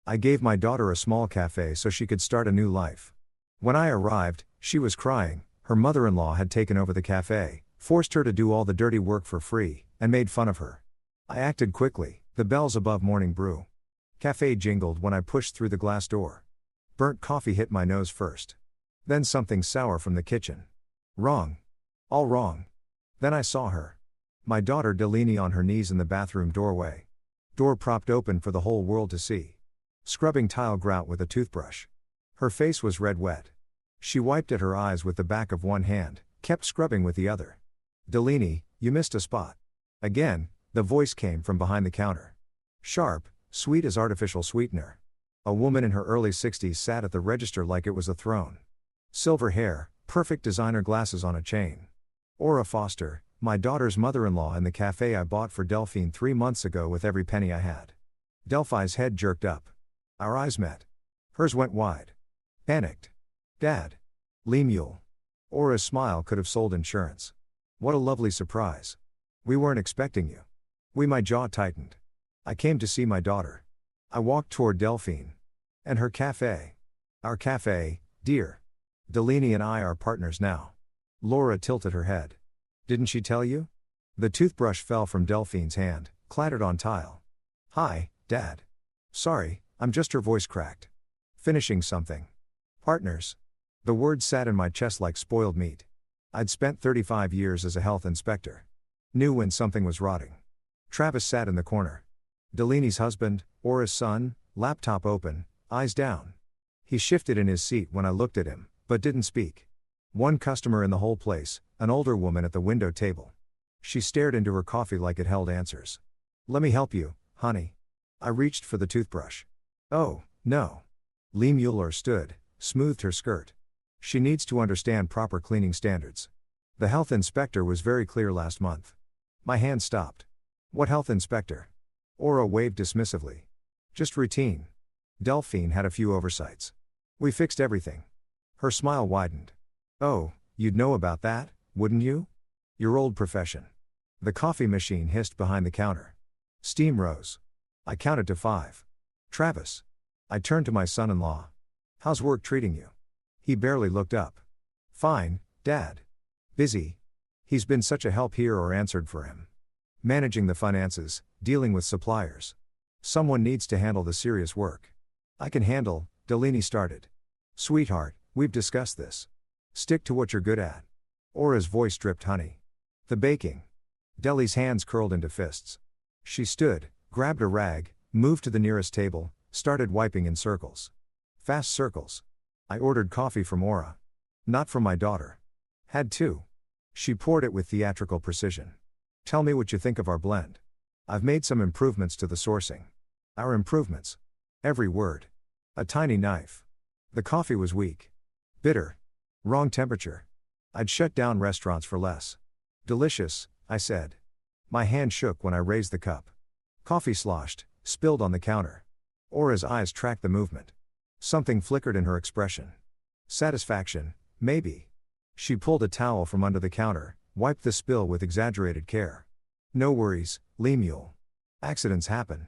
I gave my daughter a small cafe so she could start a new life. When I arrived, she was crying. Her mother-in-law had taken over the cafe, forced her to do all the dirty work for free, and made fun of her. I acted quickly, the bells above morning brew. Café jingled when I pushed through the glass door. Burnt coffee hit my nose first. Then something sour from the kitchen. Wrong. All wrong. Then I saw her. My daughter Delaney on her knees in the bathroom doorway. Door propped open for the whole world to see. Scrubbing tile grout with a toothbrush. Her face was red wet. She wiped at her eyes with the back of one hand, kept scrubbing with the other. Delaney, you missed a spot. Again, the voice came from behind the counter. Sharp, sweet as artificial sweetener. A woman in her early 60s sat at the register like it was a throne. Silver hair, perfect designer glasses on a chain. Aura Foster, my daughter's mother-in-law in the cafe I bought for Delphine 3 months ago with every penny I had. Delphi's head jerked up. Our eyes met. Hers went wide. Panicked. Dad. Lemuel. Aura's smile could have sold insurance. What a lovely surprise. We weren't expecting you. My jaw tightened. I came to see my daughter. I walked toward Delphine. And her cafe. Our cafe, dear. Delaney and I are partners now. Laura tilted her head. Didn't she tell you? The toothbrush fell from Delphine's hand, clattered on tile. Hi, Dad. Sorry, I'm just, her voice cracked. Finishing something. Partners. The word sat in my chest like spoiled meat. I'd spent 35 years as a health inspector. Knew when something was rotting. Travis sat in the corner. Delaney's husband, Aura's son, laptop open, eyes down. He shifted in his seat when I looked at him, but didn't speak. One customer in the whole place, an older woman at the window table. She stared into her coffee like it held answers. Let me help you, honey. I reached for the toothbrush. Oh, no. Lee Mueller stood, smoothed her skirt. She needs to understand proper cleaning standards. The health inspector was very clear last month. My hand stopped. What health inspector? Aura waved dismissively. Just routine. Delphine had a few oversights. We fixed everything. Her smile widened. Oh, you'd know about that, wouldn't you? Your old profession. The coffee machine hissed behind the counter. Steam rose. I counted to 5. Travis. I turned to my son-in-law. How's work treating you? He barely looked up. Fine, Dad. Busy. He's been such a help here, or answered for him. Managing the finances, dealing with suppliers. Someone needs to handle the serious work. I can handle, Delaney started. Sweetheart, we've discussed this. Stick to what you're good at. Aura's voice dripped honey. The baking. Deli's hands curled into fists. She stood, grabbed a rag, moved to the nearest table, started wiping in circles. Fast circles. I ordered coffee from Aura. Not from my daughter. Had to. She poured it with theatrical precision. Tell me what you think of our blend. I've made some improvements to the sourcing. Our improvements. Every word. A tiny knife. The coffee was weak. Bitter. Wrong temperature. I'd shut down restaurants for less. Delicious, I said. My hand shook when I raised the cup. Coffee sloshed, spilled on the counter. Aura's eyes tracked the movement. Something flickered in her expression. Satisfaction, maybe. She pulled a towel from under the counter, wiped the spill with exaggerated care. No worries, Lemuel. Accidents happen.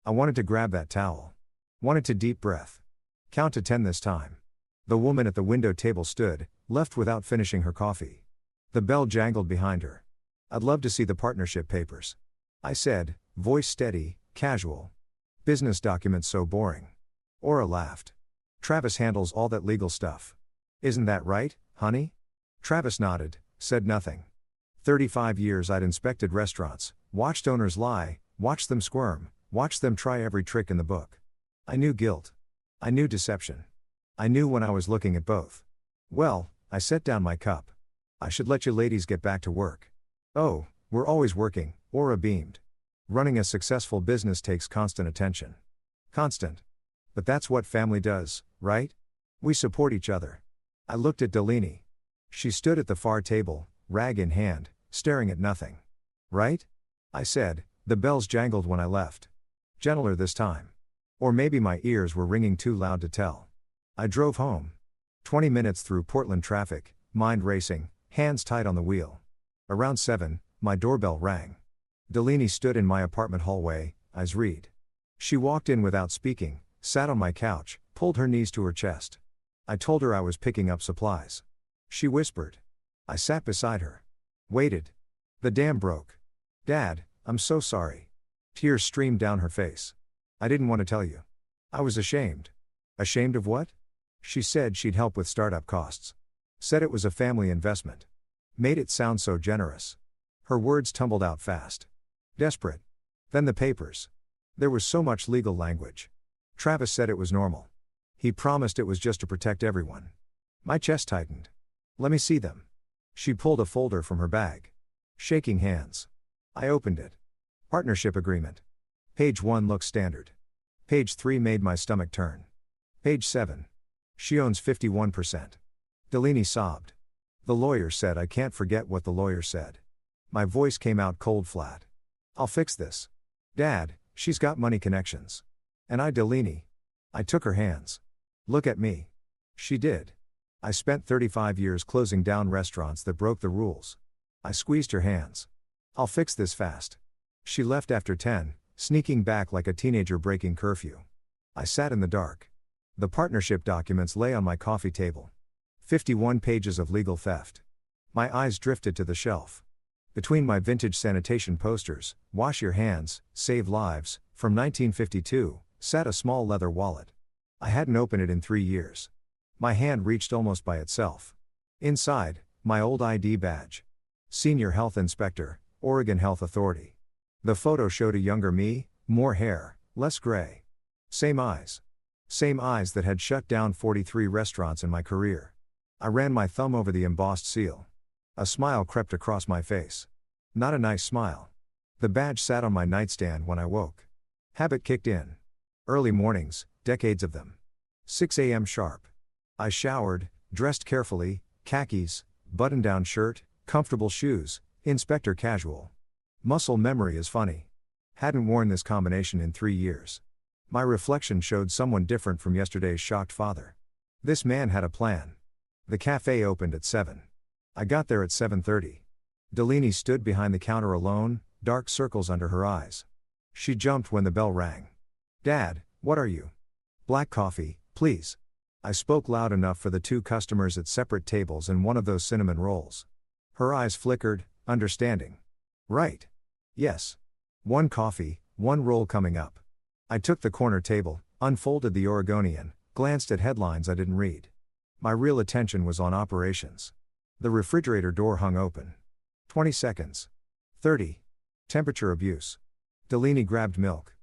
I wanted to grab that towel. Wanted to deep breath. Count to 10 this time. The woman at the window table stood, left without finishing her coffee. The bell jangled behind her. I'd love to see the partnership papers. I said, voice steady, casual. Business documents so boring. Aura laughed. Travis handles all that legal stuff. Isn't that right, honey? Travis nodded, said nothing. 35 years I'd inspected restaurants, watched owners lie, watched them squirm, watched them try every trick in the book. I knew guilt. I knew deception. I knew when I was looking at both. Well, I set down my cup. I should let you ladies get back to work. Oh, we're always working, Aura beamed. Running a successful business takes constant attention. Constant. But that's what family does, right? We support each other. I looked at Delaney. She stood at the far table, rag in hand, staring at nothing. Right? I said. The bells jangled when I left. Gentler this time. Or maybe my ears were ringing too loud to tell. I drove home. 20 minutes through Portland traffic, mind racing, hands tight on the wheel. Around 7, my doorbell rang. Delaney stood in my apartment hallway, eyes read. She walked in without speaking, sat on my couch, pulled her knees to her chest. I told her I was picking up supplies. She whispered. I sat beside her. Waited. The dam broke. Dad, I'm so sorry. Tears streamed down her face. I didn't want to tell you. I was ashamed. Ashamed of what? She said she'd help with startup costs. Said it was a family investment. Made it sound so generous. Her words tumbled out fast. Desperate. Then the papers. There was so much legal language. Travis said it was normal. He promised it was just to protect everyone. My chest tightened. Let me see them. She pulled a folder from her bag. Shaking hands. I opened it. Partnership agreement. Page 1 looked standard. Page 3 made my stomach turn. Page 7. She owns 51%. Delaney sobbed. The lawyer said I can't forget what the lawyer said. My voice came out cold flat. I'll fix this. Dad, she's got money connections. And Delaney. I took her hands. Look at me. She did. I spent 35 years closing down restaurants that broke the rules. I squeezed her hands. I'll fix this fast. She left after 10, sneaking back like a teenager breaking curfew. I sat in the dark. The partnership documents lay on my coffee table. 51 pages of legal theft. My eyes drifted to the shelf. Between my vintage sanitation posters, Wash Your Hands, Save Lives, from 1952, sat a small leather wallet. I hadn't opened it in 3 years. My hand reached almost by itself. Inside, my old ID badge. Senior Health Inspector, Oregon Health Authority. The photo showed a younger me, more hair, less gray. Same eyes. Same eyes that had shut down 43 restaurants in my career. I ran my thumb over the embossed seal. A smile crept across my face. Not a nice smile. The badge sat on my nightstand when I woke. Habit kicked in. Early mornings, decades of them. 6 a.m. sharp. I showered, dressed carefully, khakis, button-down shirt, comfortable shoes, inspector casual. Muscle memory is funny. Hadn't worn this combination in 3 years. My reflection showed someone different from yesterday's shocked father. This man had a plan. The cafe opened at 7. I got there at 7:30. Delaney stood behind the counter alone, dark circles under her eyes. She jumped when the bell rang. Dad, what are you? Black coffee, please. I spoke loud enough for the 2 customers at separate tables and one of those cinnamon rolls. Her eyes flickered, understanding. Right. Yes. 1 coffee, 1 roll coming up. I took the corner table, unfolded the Oregonian, glanced at headlines I didn't read. My real attention was on operations. The refrigerator door hung open. 20 seconds. 30. Temperature abuse. Delaney grabbed milk.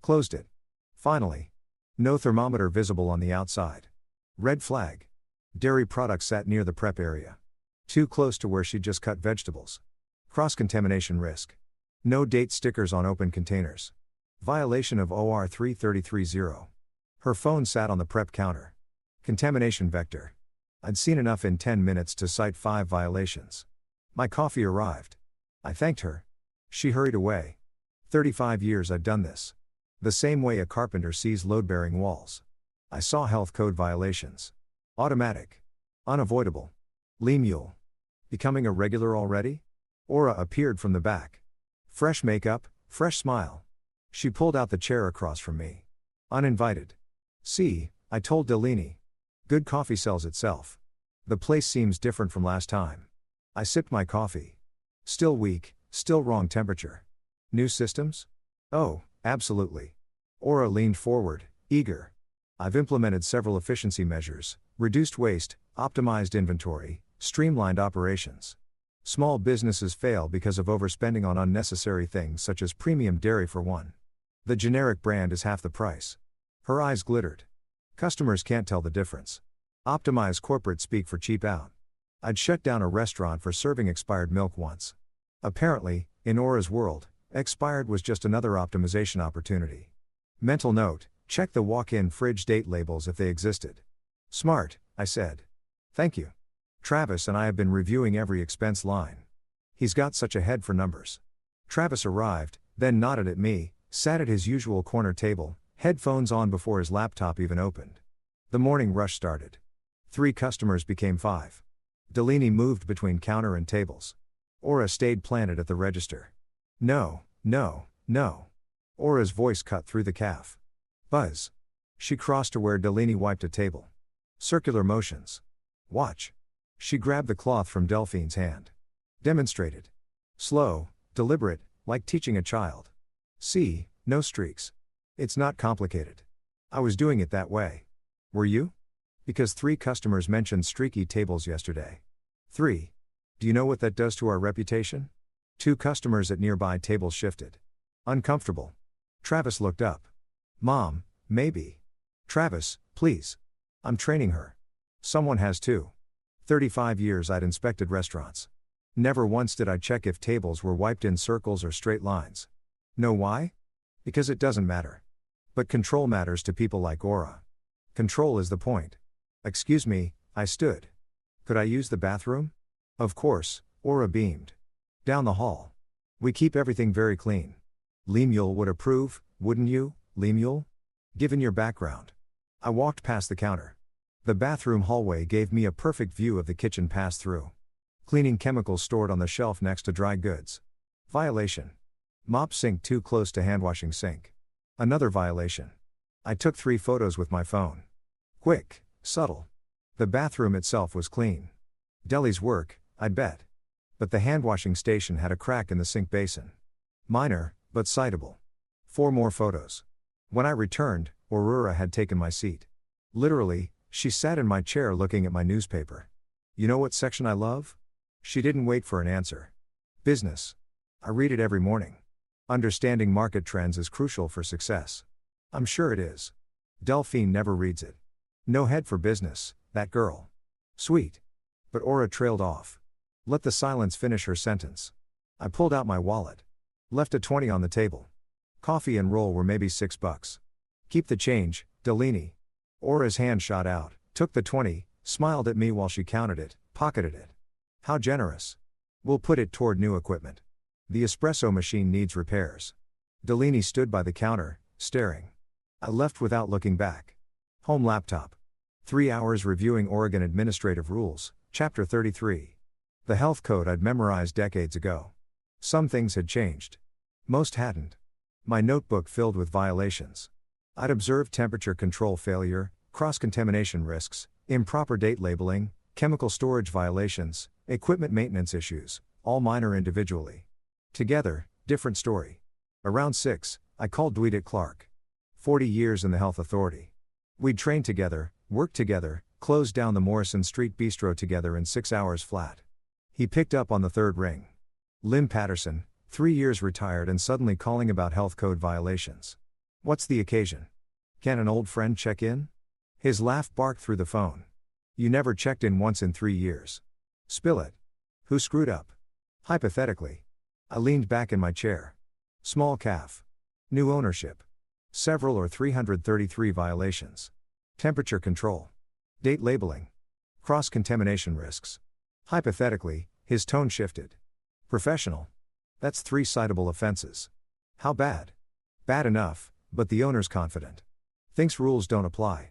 Closed it. Finally. No thermometer visible on the outside. Red flag. Dairy products sat near the prep area. Too close to where she'd just cut vegetables. Cross-contamination risk. No date stickers on open containers. Violation of OR 3330. Her phone sat on the prep counter. Contamination vector. I'd seen enough in 10 minutes to cite 5 violations. My coffee arrived. I thanked her. She hurried away. 35 years I'd done this. The same way a carpenter sees load-bearing walls. I saw health code violations. Automatic. Unavoidable. Lee Mule. Becoming a regular already? Aura appeared from the back. Fresh makeup, fresh smile. She pulled out the chair across from me. Uninvited. See, I told Delaney. Good coffee sells itself. The place seems different from last time. I sipped my coffee. Still weak, still wrong temperature. New systems? Oh, absolutely. Aura leaned forward, eager. I've implemented several efficiency measures, reduced waste, optimized inventory, streamlined operations. Small businesses fail because of overspending on unnecessary things such as premium dairy for one. The generic brand is half the price. Her eyes glittered. Customers can't tell the difference. Optimize corporate speak for cheap out. I'd shut down a restaurant for serving expired milk once. Apparently, in Aura's world, expired was just another optimization opportunity. Mental note, check the walk-in fridge date labels if they existed. Smart, I said. Thank you. Travis and I have been reviewing every expense line. He's got such a head for numbers. Travis arrived, then nodded at me, sat at his usual corner table, headphones on before his laptop even opened. The morning rush started. 3 customers became 5. Delaney moved between counter and tables. Aura stayed planted at the register. No, no, no. Aura's voice cut through the cafe. Buzz. She crossed to where Delaney wiped a table. Circular motions. Watch. She grabbed the cloth from Delphine's hand. Demonstrated. Slow, deliberate, like teaching a child. See, no streaks. It's not complicated. I was doing it that way. Were you? Because 3 customers mentioned streaky tables yesterday. 3. Do you know what that does to our reputation? 2 customers at nearby tables shifted. Uncomfortable. Travis looked up. Mom, maybe. Travis, please. I'm training her. Someone has too. 35 years I'd inspected restaurants. Never once did I check if tables were wiped in circles or straight lines. Know why? Because it doesn't matter. But control matters to people like Aura. Control is the point. Excuse me, I stood. Could I use the bathroom? Of course, Aura beamed. Down the hall. We keep everything very clean. Lemuel would approve, wouldn't you, Lemuel? Given your background. I walked past the counter. The bathroom hallway gave me a perfect view of the kitchen pass-through. Cleaning chemicals stored on the shelf next to dry goods. Violation. Mop sink too close to handwashing sink. Another violation. I took 3 photos with my phone. Quick, subtle. The bathroom itself was clean. Deli's work, I'd bet. But the handwashing station had a crack in the sink basin. Minor, but citable. 4 more photos. When I returned, Aurora had taken my seat. Literally, she sat in my chair looking at my newspaper. You know what section I love? She didn't wait for an answer. Business. I read it every morning. Understanding market trends is crucial for success. I'm sure it is. Delphine never reads it. No head for business, that girl. Sweet. But Aura trailed off. Let the silence finish her sentence. I pulled out my wallet. Left a 20 on the table. Coffee and roll were maybe $6. Keep the change, Delaney. Aura's hand shot out, took the 20, smiled at me while she counted it, pocketed it. How generous. We'll put it toward new equipment. The espresso machine needs repairs. Delaney stood by the counter, staring. I left without looking back. Home laptop. 3 hours reviewing Oregon Administrative Rules, Chapter 33. The health code I'd memorized decades ago. Some things had changed. Most hadn't. My notebook filled with violations. I'd observed temperature control failure, cross-contamination risks, improper date labeling, chemical storage violations, equipment maintenance issues, all minor individually. Together, different story. Around 6, I called Dwight Clark. 40 years in the health authority. We'd trained together, worked together, closed down the Morrison Street Bistro together in 6 hours flat. He picked up on the 3rd ring. Lim Patterson, 3 years retired and suddenly calling about health code violations. What's the occasion? Can an old friend check in? His laugh barked through the phone. You never checked in once in 3 years. Spill it. Who screwed up? Hypothetically. I leaned back in my chair. Small calf. New ownership. Several or 333 violations. Temperature control. Date labeling. Cross-contamination risks. Hypothetically, his tone shifted. Professional. That's 3 citable offenses. How bad? Bad enough, but the owner's confident. Thinks rules don't apply.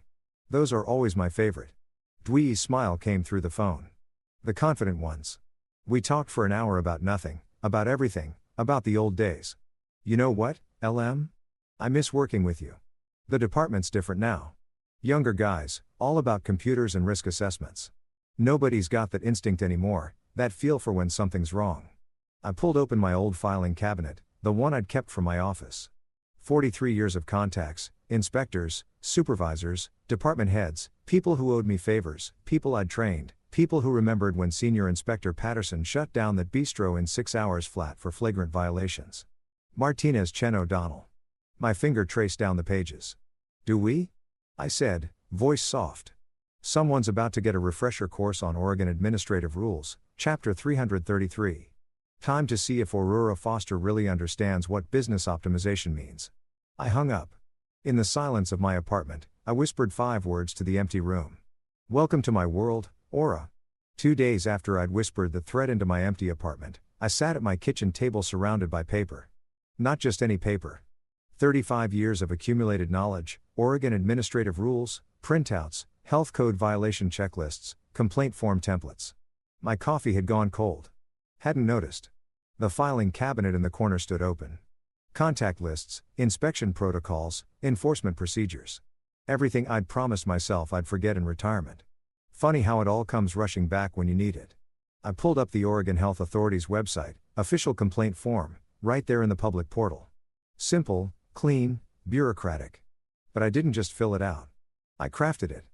Those are always my favorite. Dwee's smile came through the phone. The confident ones. We talked for an hour about nothing, about everything, about the old days. You know what, LM? I miss working with you. The department's different now. Younger guys, all about computers and risk assessments. Nobody's got that instinct anymore, that feel for when something's wrong. I pulled open my old filing cabinet, the one I'd kept from my office. 43 years of contacts, inspectors, supervisors, department heads, people who owed me favors, people I'd trained, people who remembered when Senior Inspector Patterson shut down that bistro in 6 hours flat for flagrant violations. Martinez Chen O'Donnell. My finger traced down the pages. Do we? I said, voice soft. Someone's about to get a refresher course on Oregon Administrative Rules, Chapter 333. Time to see if Aurora Foster really understands what business optimization means. I hung up. In the silence of my apartment, I whispered 5 words to the empty room. Welcome to my world, Aura. 2 days after I'd whispered the threat into my empty apartment, I sat at my kitchen table surrounded by paper. Not just any paper. 35 years of accumulated knowledge, Oregon Administrative Rules, printouts, health code violation checklists, complaint form templates. My coffee had gone cold. Hadn't noticed. The filing cabinet in the corner stood open. Contact lists, inspection protocols, enforcement procedures. Everything I'd promised myself I'd forget in retirement. Funny how it all comes rushing back when you need it. I pulled up the Oregon Health Authority's website, official complaint form, right there in the public portal. Simple, clean, bureaucratic. But I didn't just fill it out. I crafted it.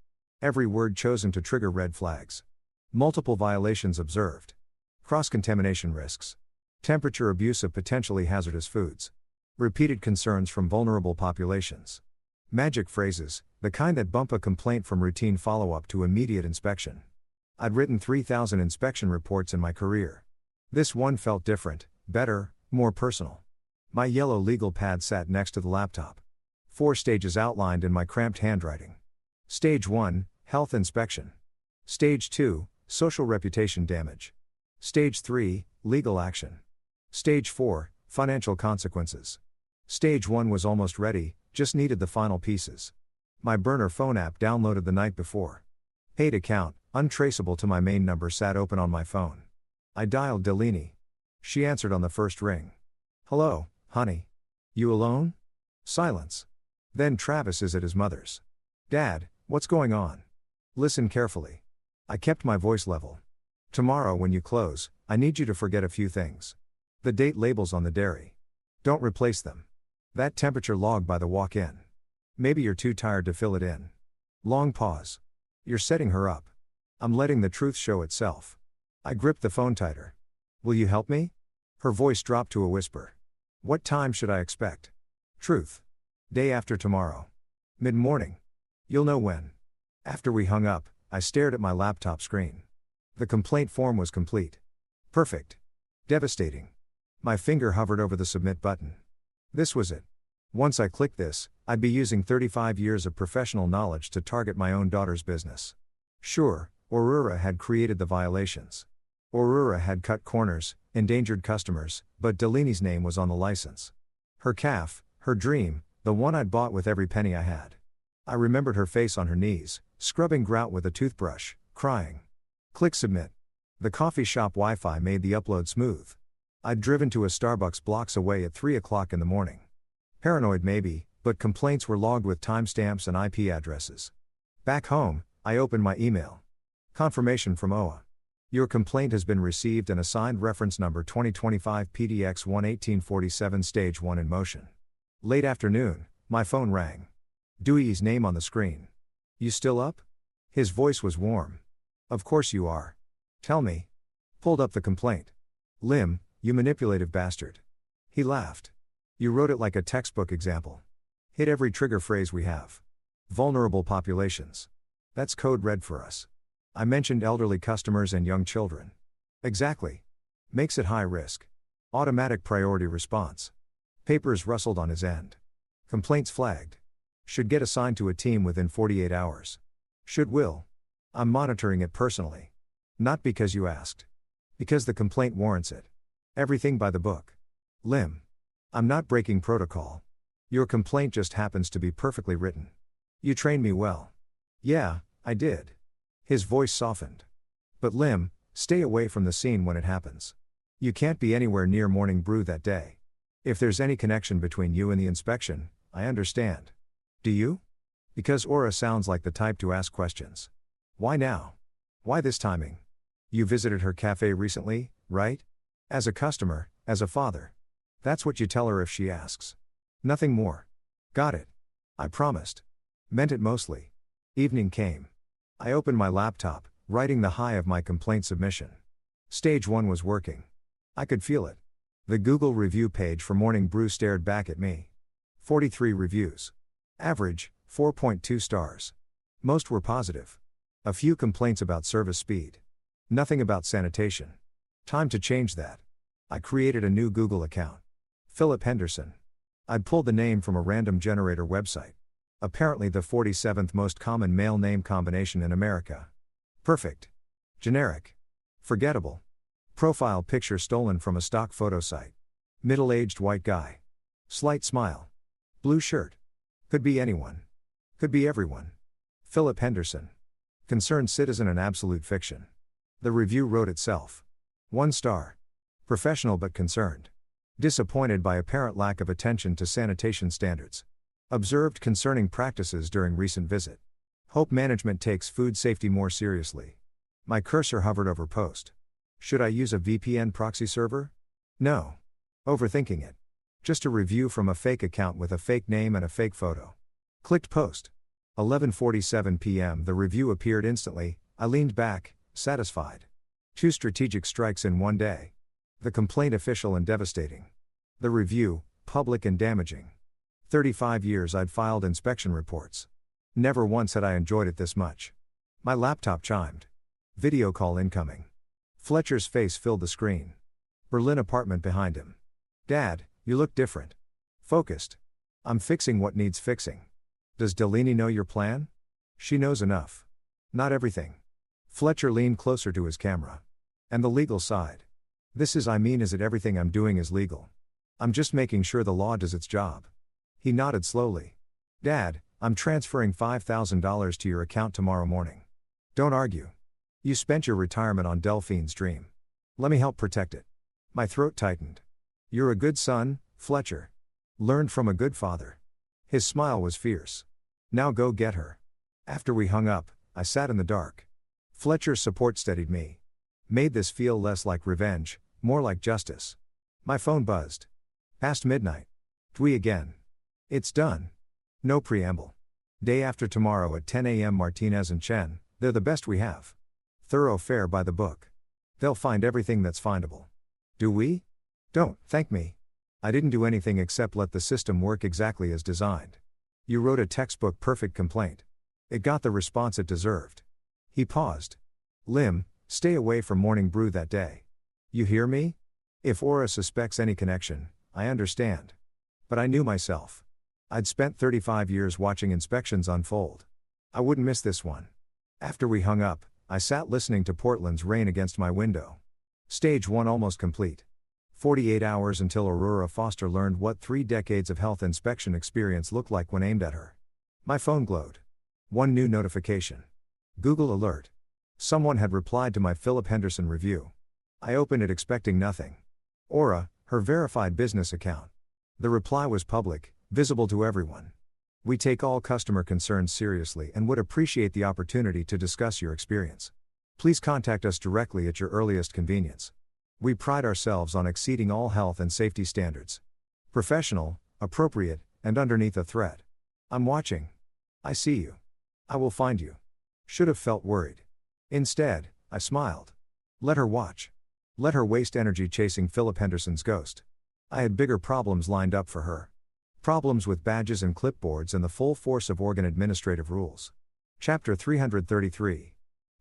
Every word chosen to trigger red flags. Multiple violations observed. Cross-contamination risks. Temperature abuse of potentially hazardous foods. Repeated concerns from vulnerable populations. Magic phrases, the kind that bump a complaint from routine follow-up to immediate inspection. I'd written 3,000 inspection reports in my career. This one felt different, better, more personal. My yellow legal pad sat next to the laptop. 4 stages outlined in my cramped handwriting. Stage 1, health inspection. Stage 2, social reputation damage. Stage 3, legal action. Stage 4, financial consequences. Stage 1 was almost ready, just needed the final pieces. My burner phone app downloaded the night before. Paid account, untraceable to my main number, sat open on my phone. I dialed Delaney. She answered on the first ring. "Hello, honey. You alone?" Silence. Then Travis is at his mother's. "Dad, what's going on?" "Listen carefully." I kept my voice level. "Tomorrow when you close, I need you to forget a few things. The date labels on the dairy. Don't replace them. That temperature log by the walk-in. Maybe you're too tired to fill it in." Long pause. "You're setting her up." I'm letting the truth show itself. I gripped the phone tighter. "Will you help me?" Her voice dropped to a whisper. "What time should I expect?" "Truth. Day after tomorrow. Mid-morning. You'll know when." After we hung up, I stared at my laptop screen. The complaint form was complete. Perfect. Devastating. My finger hovered over the submit button. This was it. Once I clicked this, I'd be using 35 years of professional knowledge to target my own daughter's business. Sure, Aurora had created the violations. Aurora had cut corners, endangered customers, but Delaney's name was on the license. Her calf, her dream, the one I'd bought with every penny I had. I remembered her face on her knees, scrubbing grout with a toothbrush, crying. Click submit. The coffee shop Wi-Fi made the upload smooth. I'd driven to a Starbucks blocks away at 3 o'clock in the morning. Paranoid maybe, but complaints were logged with timestamps and IP addresses. Back home, I opened my email. Confirmation from OA. Your complaint has been received and assigned reference number 2025 PDX 11847 stage 1 in motion. Late afternoon, my phone rang. Dewey's name on the screen. "You still up?" His voice was warm. "Of course you are. Tell me." Pulled up the complaint. "Lim, you manipulative bastard." He laughed. "You wrote it like a textbook example. Hit every trigger phrase we have. Vulnerable populations. That's code red for us. I mentioned elderly customers and young children." "Exactly. Makes it high risk. Automatic priority response." Papers rustled on his end. "Complaints flagged. Should get assigned to a team within 48 hours. Should will. I'm monitoring it personally. Not because you asked. Because the complaint warrants it. Everything by the book. Lim. I'm not breaking protocol. Your complaint just happens to be perfectly written. You trained me well." "Yeah, I did." His voice softened. "But Lim, stay away from the scene when it happens. You can't be anywhere near Morning Brew that day. If there's any connection between you and the inspection, I understand. Do you? Because Aura sounds like the type to ask questions. Why now? Why this timing? You visited her cafe recently, right? As a customer, as a father. That's what you tell her if she asks. Nothing more. Got it. I promised. Meant it mostly." Evening came. I opened my laptop, writing the high of my complaint submission. Stage 1 was working. I could feel it. The Google review page for Morning Brew stared back at me. 43 reviews. Average, 4.2 stars. Most were positive. A few complaints about service speed. Nothing about sanitation. Time to change that. I created a new Google account. Philip Henderson. I'd pulled the name from a random generator website. Apparently the 47th most common male name combination in America. Perfect. Generic. Forgettable. Profile picture stolen from a stock photo site. Middle-aged white guy. Slight smile. Blue shirt. Could be anyone. Could be everyone. Philip Henderson. Concerned citizen and absolute fiction. The review wrote itself. 1 star. Professional but concerned. Disappointed by apparent lack of attention to sanitation standards. Observed concerning practices during recent visit. Hope management takes food safety more seriously. My cursor hovered over post. Should I use a VPN proxy server? No. Overthinking it. Just a review from a fake account with a fake name and a fake photo. Clicked post. 11:47 p.m. The review appeared instantly. I leaned back, satisfied. 2 strategic strikes in one day. The complaint official and devastating. The review, public and damaging. 35 years I'd filed inspection reports. Never once had I enjoyed it this much. My laptop chimed. Video call incoming. Fletcher's face filled the screen. Berlin apartment behind him. Dad, you look different. Focused. I'm fixing what needs fixing. Does Delaney know your plan? She knows enough. Not everything. Fletcher leaned closer to his camera. And the legal side. Is it everything I'm doing is legal? I'm just making sure the law does its job. He nodded slowly. Dad, I'm transferring $5,000 to your account tomorrow morning. Don't argue. You spent your retirement on Delphine's dream. Let me help protect it. My throat tightened. You're a good son, Fletcher. Learned from a good father. His smile was fierce. Now go get her. After we hung up, I sat in the dark. Fletcher's support steadied me. Made this feel less like revenge, more like justice. My phone buzzed. Past midnight. Dwi again. It's done. No preamble. Day after tomorrow at 10 a.m. Martinez and Chen, they're the best we have. Thorough fare by the book. They'll find everything that's findable. Do we? Don't thank me. I didn't do anything except let the system work exactly as designed. You wrote a textbook perfect complaint. It got the response it deserved. He paused. Lim, stay away from Morning Brew that day. You hear me? If Aura suspects any connection, I understand. But I knew myself. I'd spent 35 years watching inspections unfold. I wouldn't miss this one. After we hung up, I sat listening to Portland's rain against my window. Stage 1 almost complete. 48 hours until Aurora Foster learned what 3 decades of health inspection experience looked like when aimed at her. My phone glowed. One new notification. Google alert. Someone had replied to my Philip Henderson review. I opened it expecting nothing. Aura, her verified business account. The reply was public, visible to everyone. We take all customer concerns seriously and would appreciate the opportunity to discuss your experience. Please contact us directly at your earliest convenience. We pride ourselves on exceeding all health and safety standards. Professional, appropriate, and underneath a threat. I'm watching. I see you. I will find you. Should have felt worried. Instead, I smiled. Let her watch. Let her waste energy chasing Philip Henderson's ghost. I had bigger problems lined up for her. Problems with badges and clipboards and the full force of Oregon administrative rules. Chapter 333.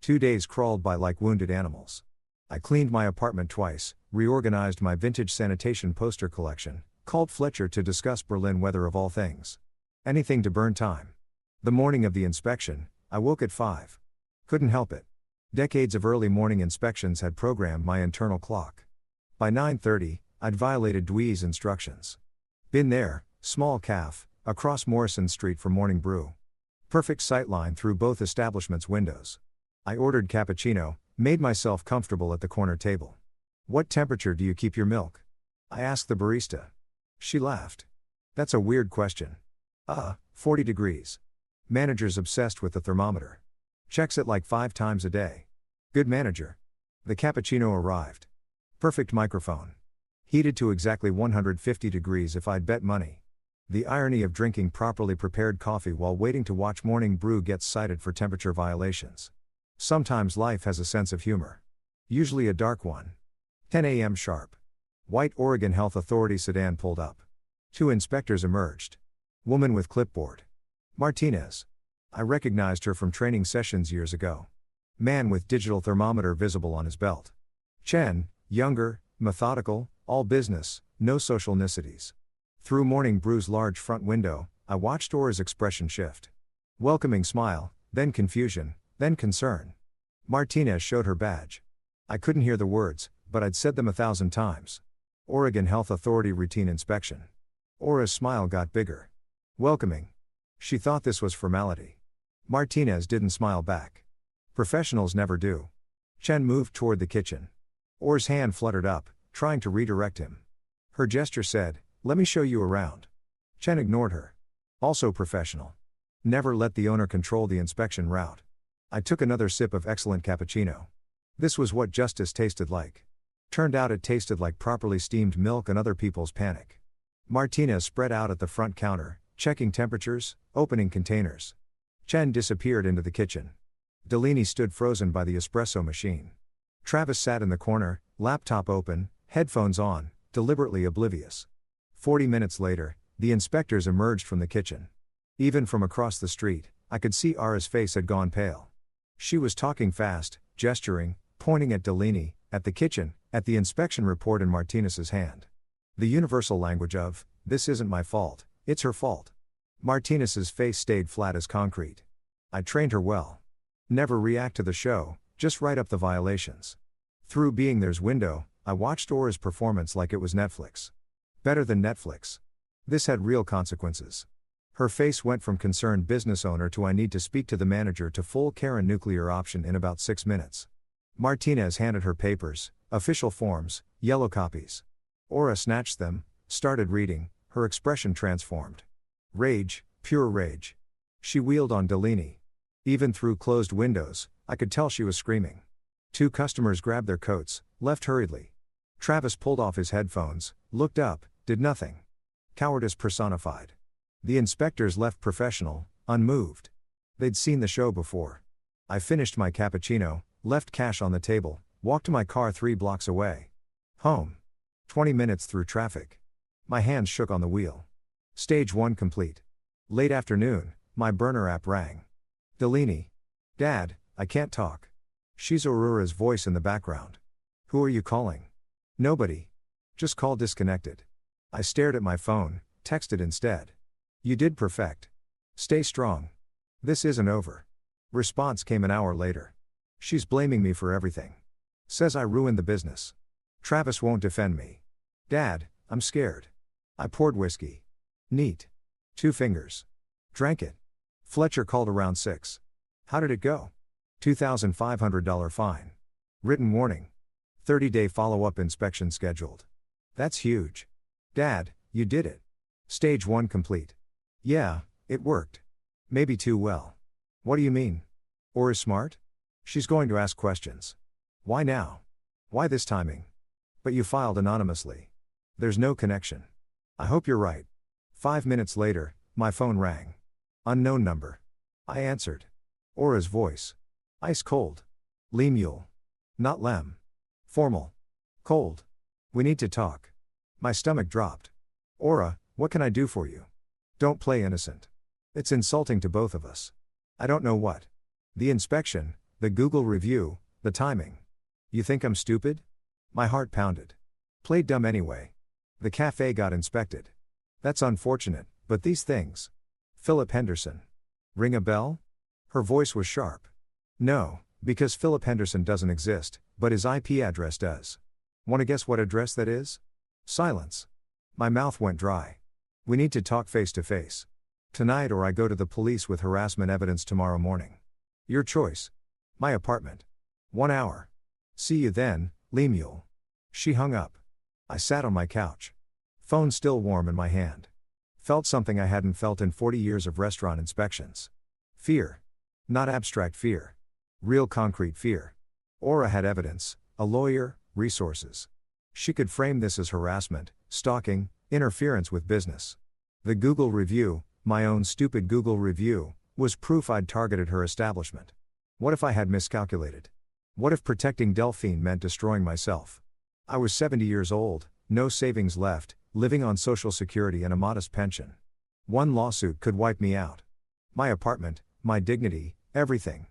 2 days crawled by like wounded animals. I cleaned my apartment twice, reorganized my vintage sanitation poster collection, called Fletcher to discuss Berlin weather of all things. Anything to burn time. The morning of the inspection, I woke at 5. Couldn't help it. Decades of early morning inspections had programmed my internal clock. By 9:30, I'd violated Dwi's instructions. Been there, small calf, across Morrison Street for Morning Brew. Perfect sightline through both establishments' windows. I ordered cappuccino, made myself comfortable at the corner table. What temperature do you keep your milk? I asked the barista. She laughed. That's a weird question. 40 degrees. Manager's obsessed with the thermometer. Checks it like 5 times a day. Good manager. The cappuccino arrived. Perfect microphone. Heated to exactly 150 degrees if I'd bet money. The irony of drinking properly prepared coffee while waiting to watch Morning Brew gets cited for temperature violations. Sometimes life has a sense of humor. Usually a dark one. 10 a.m. sharp. White Oregon Health Authority sedan pulled up. 2 inspectors emerged. Woman with clipboard. Martinez. I recognized her from training sessions years ago. Man with digital thermometer visible on his belt. Chen, younger, methodical, all business, no social niceties. Through Morning Brew's large front window, I watched Aura's expression shift. Welcoming smile, then confusion, then concern. Martinez showed her badge. I couldn't hear the words, but I'd said them 1,000 times. Oregon Health Authority routine inspection. Aura's smile got bigger. Welcoming. She thought this was formality. Martinez didn't smile back. Professionals never do. Chen moved toward the kitchen. Aura's hand fluttered up, trying to redirect him. Her gesture said, "Let me show you around." Chen ignored her. Also professional. Never let the owner control the inspection route. I took another sip of excellent cappuccino. This was what justice tasted like. Turned out it tasted like properly steamed milk and other people's panic. Martinez spread out at the front counter, checking temperatures, opening containers. Chen disappeared into the kitchen. Delaney stood frozen by the espresso machine. Travis sat in the corner, laptop open, headphones on, deliberately oblivious. 40 minutes later, the inspectors emerged from the kitchen. Even from across the street, I could see Ara's face had gone pale. She was talking fast, gesturing, pointing at Delaney, at the kitchen, at the inspection report in Martinez's hand. The universal language of, "This isn't my fault, it's her fault." Martinez's face stayed flat as concrete. I trained her well. Never react to the show, just write up the violations. Through being there's window, I watched Aura's performance like it was Netflix. Better than Netflix. This had real consequences. Her face went from concerned business owner to I need to speak to the manager to full Karen nuclear option in about 6 minutes. Martinez handed her papers, official forms, yellow copies. Aura snatched them, started reading, her expression transformed. Rage, pure rage. She wheeled on Delaney. Even through closed windows, I could tell she was screaming. 2 customers grabbed their coats, left hurriedly. Travis pulled off his headphones, looked up, did nothing. Cowardice personified. The inspectors left professional, unmoved. They'd seen the show before. I finished my cappuccino, left cash on the table, walked to my car 3 blocks away. Home. 20 minutes through traffic. My hands shook on the wheel. Stage 1 complete. Late afternoon, my burner app rang. Delaney. Dad, I can't talk. She's Aurora's voice in the background. Who are you calling? Nobody. Just call disconnected. I stared at my phone, texted instead. You did perfect. Stay strong. This isn't over. Response came an hour later. She's blaming me for everything. Says I ruined the business. Travis won't defend me. Dad, I'm scared. I poured whiskey. Neat. 2 fingers. Drank it. Fletcher called around 6. How did it go? $2,500 fine. Written warning. 30-day follow-up inspection scheduled. That's huge. Dad, you did it. Stage 1 complete. Yeah, it worked. Maybe too well. What do you mean? Or is smart? She's going to ask questions. Why now? Why this timing? But you filed anonymously. There's no connection. I hope you're right. 5 minutes later, my phone rang. Unknown number. I answered. Aura's voice. Ice cold. Lemuel. Not Lem. Formal. Cold. We need to talk. My stomach dropped. Aura, what can I do for you? Don't play innocent. It's insulting to both of us. I don't know what. The inspection, the Google review, the timing. You think I'm stupid? My heart pounded. Played dumb anyway. The cafe got inspected. That's unfortunate, but these things. Philip Henderson. Ring a bell? Her voice was sharp. No, because Philip Henderson doesn't exist, but his IP address does. Want to guess what address that is? Silence. My mouth went dry. We need to talk face to face. Tonight or I go to the police with harassment evidence tomorrow morning. Your choice. My apartment. 1 hour. See you then, Lemuel. She hung up. I sat on my couch. Phone still warm in my hand. Felt something I hadn't felt in 40 years of restaurant inspections. Fear. Not abstract fear. Real concrete fear. Aura had evidence, a lawyer, resources. She could frame this as harassment, stalking, interference with business. The Google review, my own stupid Google review, was proof I'd targeted her establishment. What if I had miscalculated? What if protecting Delphine meant destroying myself? I was 70 years old, no savings left, living on Social Security and a modest pension. One lawsuit could wipe me out. My apartment, my dignity, everything.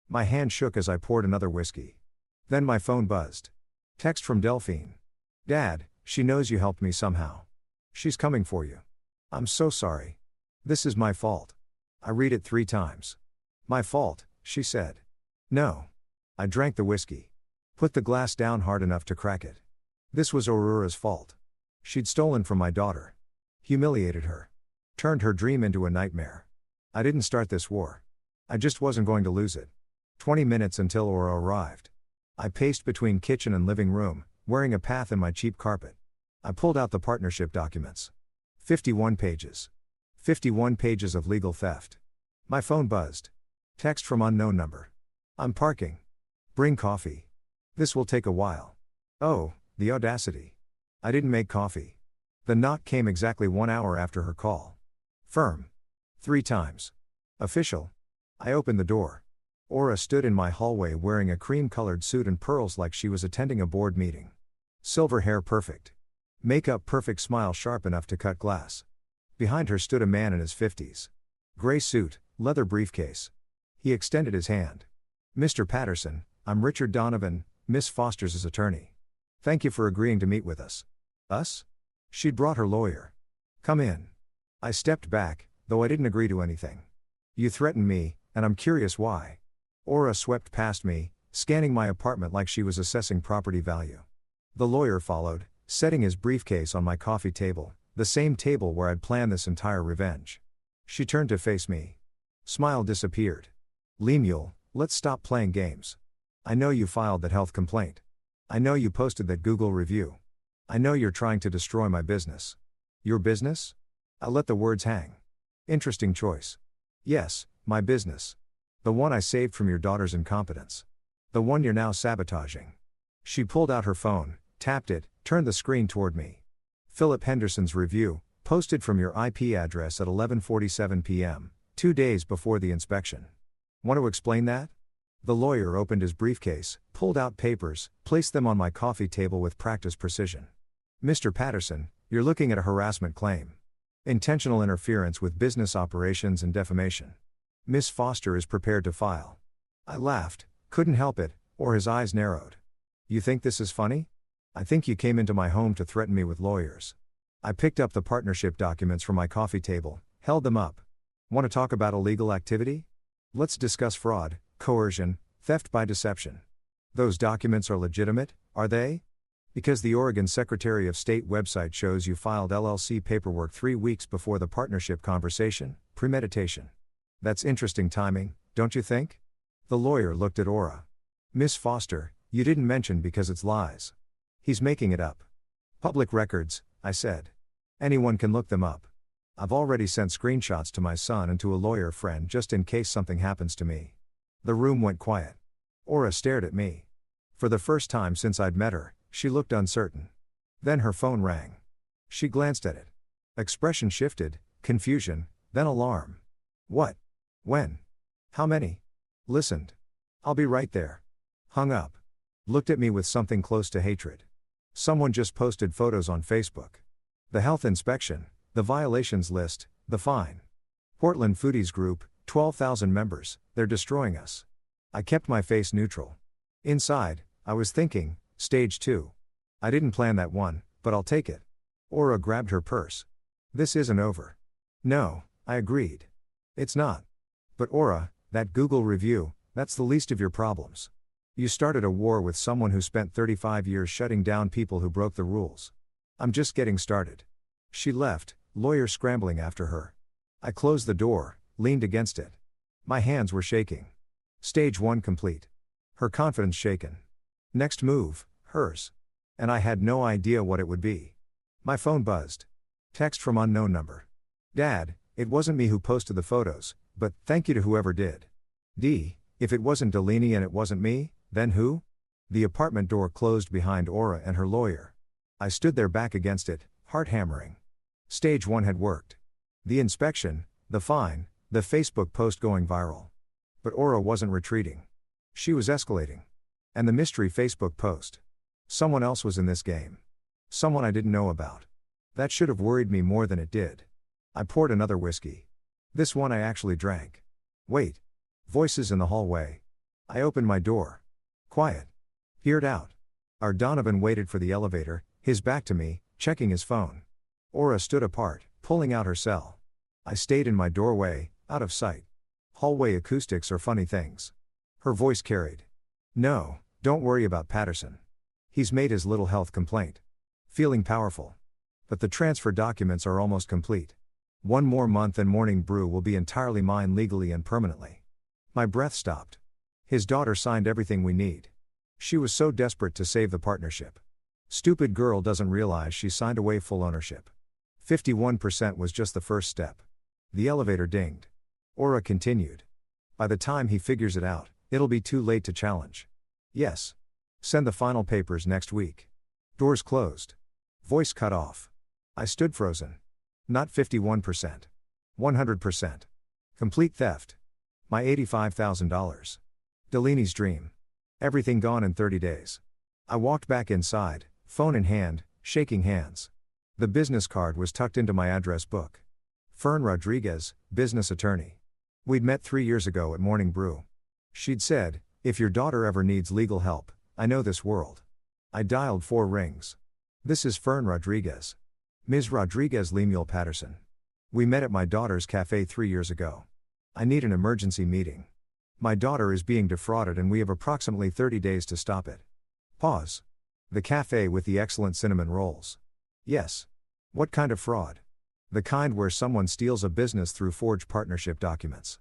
My hand shook as I poured another whiskey. Then my phone buzzed. Text from Delphine. Dad, she knows you helped me somehow. She's coming for you. I'm so sorry. This is my fault. I read it 3 times. My fault, she said. No. I drank the whiskey. Put the glass down hard enough to crack it. This was Aurora's fault. She'd stolen from my daughter. Humiliated her. Turned her dream into a nightmare. I didn't start this war. I just wasn't going to lose it. 20 minutes until Aura arrived. I paced between kitchen and living room, wearing a path in my cheap carpet. I pulled out the partnership documents. 51 pages. 51 pages of legal theft. My phone buzzed. Text from unknown number. I'm parking. Bring coffee. This will take a while. Oh, the audacity. I didn't make coffee. The knock came exactly 1 hour after her call. Firm. 3 times. Official. I opened the door. Aura stood in my hallway wearing a cream-colored suit and pearls like she was attending a board meeting. Silver hair perfect. Makeup perfect, smile sharp enough to cut glass. Behind her stood a man in his 50s. Gray suit, leather briefcase. He extended his hand. Mr. Patterson, I'm Richard Donovan, Miss Foster's attorney. Thank you for agreeing to meet with us. Us? She'd brought her lawyer. Come in. I stepped back, though I didn't agree to anything. You threatened me, and I'm curious why. Aura swept past me, scanning my apartment like she was assessing property value. The lawyer followed, setting his briefcase on my coffee table, the same table where I'd planned this entire revenge. She turned to face me. Smile disappeared. Lemuel, let's stop playing games. I know you filed that health complaint. I know you posted that Google review. I know you're trying to destroy my business. Your business? I let the words hang. Interesting choice. Yes, my business. The one I saved from your daughter's incompetence. The one you're now sabotaging. She pulled out her phone, tapped it, turned the screen toward me. Philip Henderson's review, posted from your IP address at 11:47 p.m., 2 days before the inspection. Want to explain that? The lawyer opened his briefcase, pulled out papers, placed them on my coffee table with practiced precision. Mr. Patterson, you're looking at a harassment claim. Intentional interference with business operations and defamation. Miss Foster is prepared to file. I laughed, couldn't help it, or his eyes narrowed. You think this is funny? I think you came into my home to threaten me with lawyers. I picked up the partnership documents from my coffee table, held them up. Want to talk about illegal activity? Let's discuss fraud, coercion, theft by deception. Those documents are legitimate, are they? Because the Oregon Secretary of State website shows you filed LLC paperwork 3 weeks before the partnership conversation, premeditation. That's interesting timing, don't you think? The lawyer looked at Aura. Miss Foster, you didn't mention because it's lies. He's making it up. Public records, I said. Anyone can look them up. I've already sent screenshots to my son and to a lawyer friend just in case something happens to me. The room went quiet. Aura stared at me. For the first time since I'd met her, she looked uncertain. Then her phone rang. She glanced at it. Expression shifted, confusion, then alarm. What? When? How many? Listened. I'll be right there. Hung up. Looked at me with something close to hatred. Someone just posted photos on Facebook. The health inspection, the violations list, the fine. Portland Foodies Group, 12,000 members, they're destroying us. I kept my face neutral. Inside, I was thinking, stage 2. I didn't plan that one, but I'll take it. Aura grabbed her purse. This isn't over. No, I agreed. It's not. But Aura, that Google review, that's the least of your problems. You started a war with someone who spent 35 years shutting down people who broke the rules. I'm just getting started. She left, lawyer scrambling after her. I closed the door, leaned against it. My hands were shaking. Stage 1 complete. Her confidence shaken. Next move, hers. And I had no idea what it would be. My phone buzzed. Text from unknown number. Dad, it wasn't me who posted the photos, but thank you to whoever did. D, if it wasn't Delaney and it wasn't me, then who? The apartment door closed behind Aura and her lawyer. I stood there back against it, heart hammering. Stage 1 had worked. The inspection, the fine, the Facebook post going viral. But Aura wasn't retreating. She was escalating. And the mystery Facebook post. Someone else was in this game. Someone I didn't know about. That should have worried me more than it did. I poured another whiskey. This one I actually drank. Wait. Voices in the hallway. I opened my door. Quiet. Peered out. Our Donovan waited for the elevator, his back to me, checking his phone. Aura stood apart, pulling out her cell. I stayed in my doorway, out of sight. Hallway acoustics are funny things. Her voice carried. No, don't worry about Patterson. He's made his little health complaint. Feeling powerful. But the transfer documents are almost complete. 1 more month and Morning Brew will be entirely mine legally and permanently. My breath stopped. His daughter signed everything we need. She was so desperate to save the partnership. Stupid girl doesn't realize she signed away full ownership. 51% was just the first step. The elevator dinged. Aura continued. By the time he figures it out, it'll be too late to challenge. Yes. Send the final papers next week. Doors closed. Voice cut off. I stood frozen. Not 51%. 100%. Complete theft. My $85,000. Delaney's dream. Everything gone in 30 days. I walked back inside, phone in hand, shaking hands. The business card was tucked into my address book. Fern Rodriguez, business attorney. We'd met 3 years ago at Morning Brew. She'd said, if your daughter ever needs legal help, I know this world. I dialed 4 rings. This is Fern Rodriguez. Ms. Rodriguez Lemuel Patterson. We met at my daughter's Café 3 years ago. I need an emergency meeting. My daughter is being defrauded and we have approximately 30 days to stop it. Pause. The café with the excellent cinnamon rolls. Yes. What kind of fraud? The kind where someone steals a business through forged partnership documents.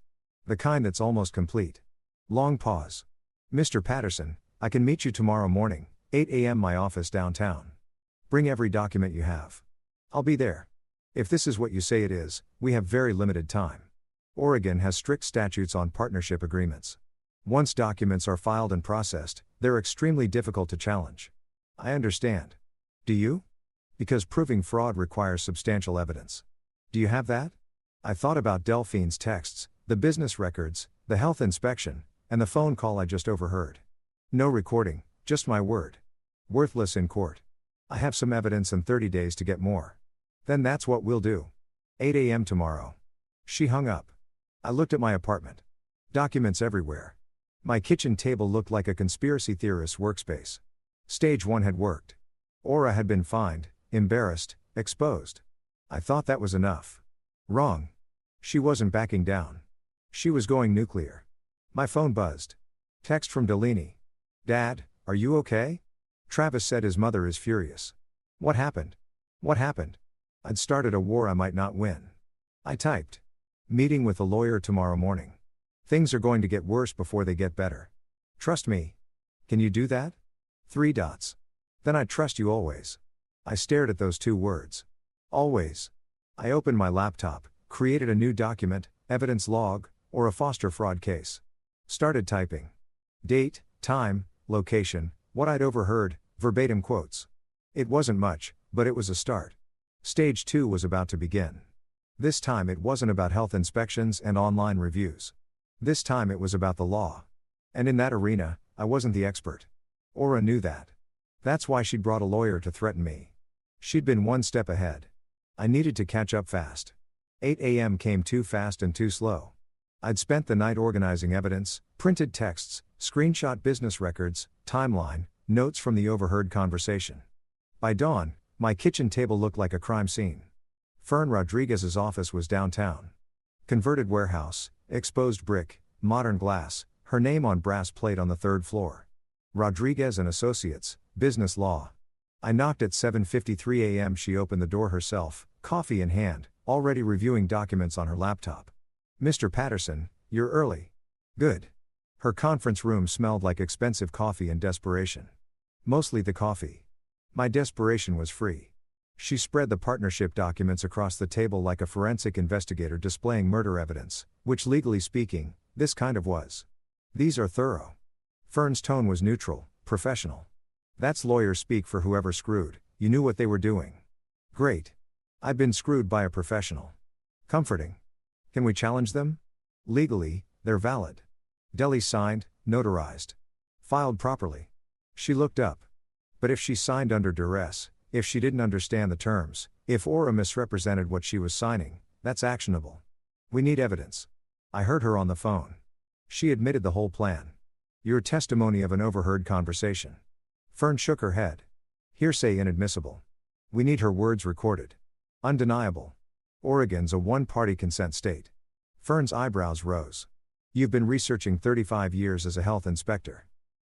The kind that's almost complete. Long pause. Mr. Patterson, I can meet you tomorrow morning, 8 a.m. my office downtown. Bring every document you have. I'll be there. If this is what you say it is, we have very limited time. Oregon has strict statutes on partnership agreements. Once documents are filed and processed, they're extremely difficult to challenge. I understand. Do you? Because proving fraud requires substantial evidence. Do you have that? I thought about Delphine's texts, the business records, the health inspection, and the phone call I just overheard. No recording, just my word. Worthless in court. I have some evidence and 30 days to get more. Then that's what we'll do. 8 a.m. tomorrow. She hung up. I looked at my apartment. Documents everywhere. My kitchen table looked like a conspiracy theorist's workspace. Stage 1 had worked. Aura had been fined, embarrassed, exposed. I thought that was enough. Wrong. She wasn't backing down. She was going nuclear. My phone buzzed. Text from Delaney. Dad, are you okay? Travis said his mother is furious. What happened? What happened? I'd started a war I might not win. I typed. Meeting with a lawyer tomorrow morning. Things are going to get worse before they get better. Trust me. Can you do that? 3 dots. Then I trust you always. I stared at those 2 words. Always. I opened my laptop, created a new document, evidence log, or a foster fraud case. Started typing. Date, time, location, what I'd overheard, verbatim quotes. It wasn't much, but it was a start. Stage 2 was about to begin. This time it wasn't about health inspections and online reviews. This time it was about the law. And in that arena, I wasn't the expert. Aura knew that. That's why she'd brought a lawyer to threaten me. She'd been 1 step ahead. I needed to catch up fast. 8 a.m. came too fast and too slow. I'd spent the night organizing evidence, printed texts, screenshot business records, timeline, notes from the overheard conversation. By dawn, my kitchen table looked like a crime scene. Fern Rodriguez's office was downtown. Converted warehouse, exposed brick, modern glass, her name on brass plate on the 3rd floor. Rodriguez and Associates, business law. I knocked at 7:53 a.m. She opened the door herself, coffee in hand, already reviewing documents on her laptop. Mr. Patterson, you're early. Good. Her conference room smelled like expensive coffee and desperation. Mostly the coffee. My desperation was free. She spread the partnership documents across the table like a forensic investigator displaying murder evidence, which legally speaking, this kind of was. These are thorough. Fern's tone was neutral, professional. That's lawyer speak for whoever screwed, you knew what they were doing. Great. I'd been screwed by a professional. Comforting. Can we challenge them? Legally, they're valid. Deli signed, notarized. Filed properly. She looked up. But if she signed under duress, if she didn't understand the terms, if Aura misrepresented what she was signing, that's actionable. We need evidence. I heard her on the phone. She admitted the whole plan. Your testimony of an overheard conversation. Fern shook her head. Hearsay inadmissible. We need her words recorded. Undeniable. Oregon's a one-party consent state. Fern's eyebrows rose. You've been researching 35 years as a health inspector.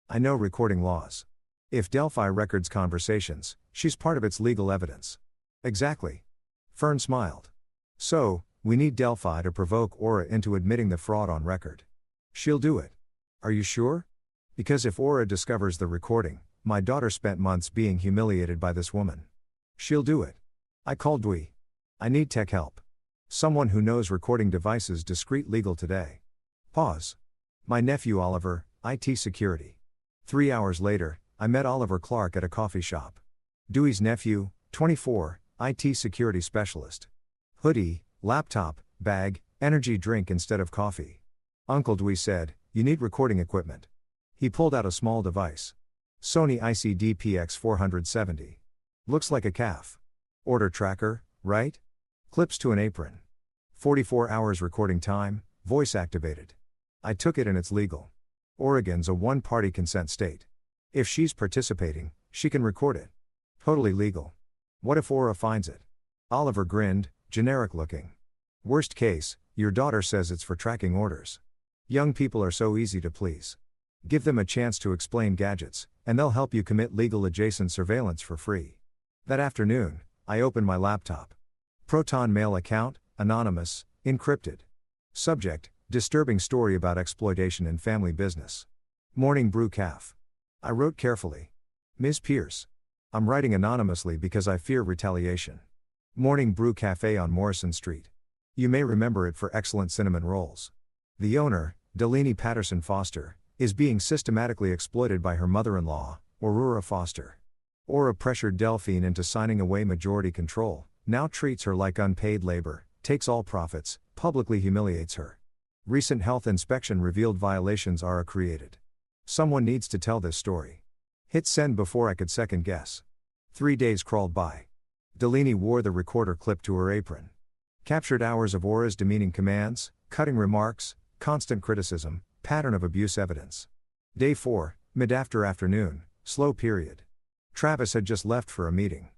I know recording laws. If Delphi records conversations, she's part of its legal evidence. Exactly. Fern smiled. So, we need Delphi to provoke Aura into admitting the fraud on record. She'll do it. Are you sure? Because if Aura discovers the recording, my daughter spent months being humiliated by this woman. She'll do it. I called Dwi. I need tech help. Someone who knows recording devices discreet legal today. Pause. My nephew Oliver, IT security. 3 hours later, I met Oliver Clark at a coffee shop. Dewey's nephew, 24, IT security specialist. Hoodie, laptop, bag, energy drink instead of coffee. Uncle Dewey said, "You need recording equipment." He pulled out a small device. Sony ICD-PX 470. Looks like a calf. Order tracker, right? Clips to an apron. 44 hours recording time, voice activated. I took it and it's legal. Oregon's a one-party consent state. If she's participating, she can record it. Totally legal. What if Aura finds it? Oliver grinned, generic looking. Worst case, your daughter says it's for tracking orders. Young people are so easy to please. Give them a chance to explain gadgets, and they'll help you commit legal adjacent surveillance for free. That afternoon, I opened my laptop. Proton Mail account, anonymous, encrypted. Subject, disturbing story about exploitation in family business. Morning brew calf. I wrote carefully. Ms. Pierce. I'm writing anonymously because I fear retaliation. Morning Brew Café on Morrison Street. You may remember it for excellent cinnamon rolls. The owner, Delaney Patterson Foster, is being systematically exploited by her mother-in-law, Aurora Foster. Aura pressured Delphine into signing away majority control, now treats her like unpaid labor, takes all profits, publicly humiliates her. Recent health inspection revealed violations are created. Someone needs to tell this story. Hit send before I could second guess. 3 days crawled by. Delaney wore the recorder clip to her apron. Captured hours of Aura's demeaning commands, cutting remarks, constant criticism, pattern of abuse evidence. Day 4, mid-after afternoon, slow period. Travis had just left for a meeting.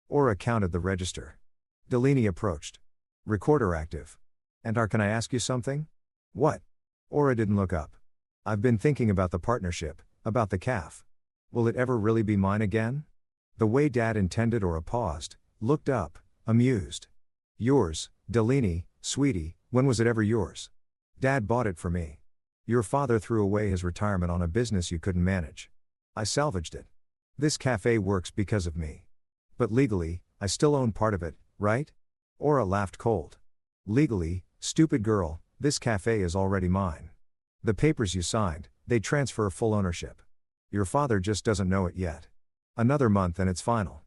Aura counted the register. Delaney approached. Recorder active. And can I ask you something? What? Aura didn't look up. I've been thinking about the partnership, about the calf. Will it ever really be mine again? The way Dad intended. Aura paused, looked up, amused. Yours, Delaney, sweetie, when was it ever yours? Dad bought it for me. Your father threw away his retirement on a business you couldn't manage. I salvaged it. This cafe works because of me. But legally, I still own part of it, right? Aura laughed cold. Legally, stupid girl, this cafe is already mine. The papers you signed, they transfer full ownership. Your father just doesn't know it yet. Another month and it's final.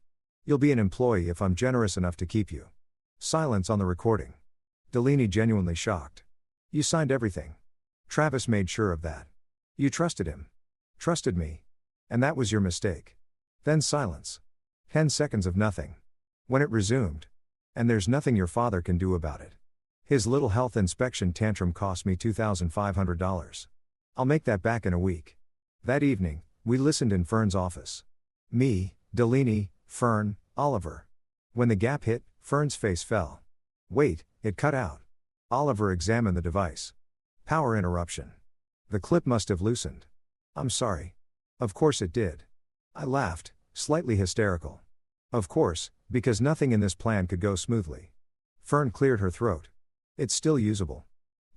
You'll be an employee if I'm generous enough to keep you. Silence on the recording. Delaney genuinely shocked. You signed everything. Travis made sure of that. You trusted him. Trusted me. And that was your mistake. Then silence. 10 seconds of nothing. When it resumed. And there's nothing your father can do about it. His little health inspection tantrum cost me $2,500. I'll make that back in a week. That evening, we listened in Fern's office. Me, Delaney, Fern, Oliver. When the gap hit, Fern's face fell. Wait, it cut out. Oliver examined the device. Power interruption. The clip must have loosened. I'm sorry. Of course it did. I laughed, slightly hysterical. Of course, because nothing in this plan could go smoothly. Fern cleared her throat. It's still usable.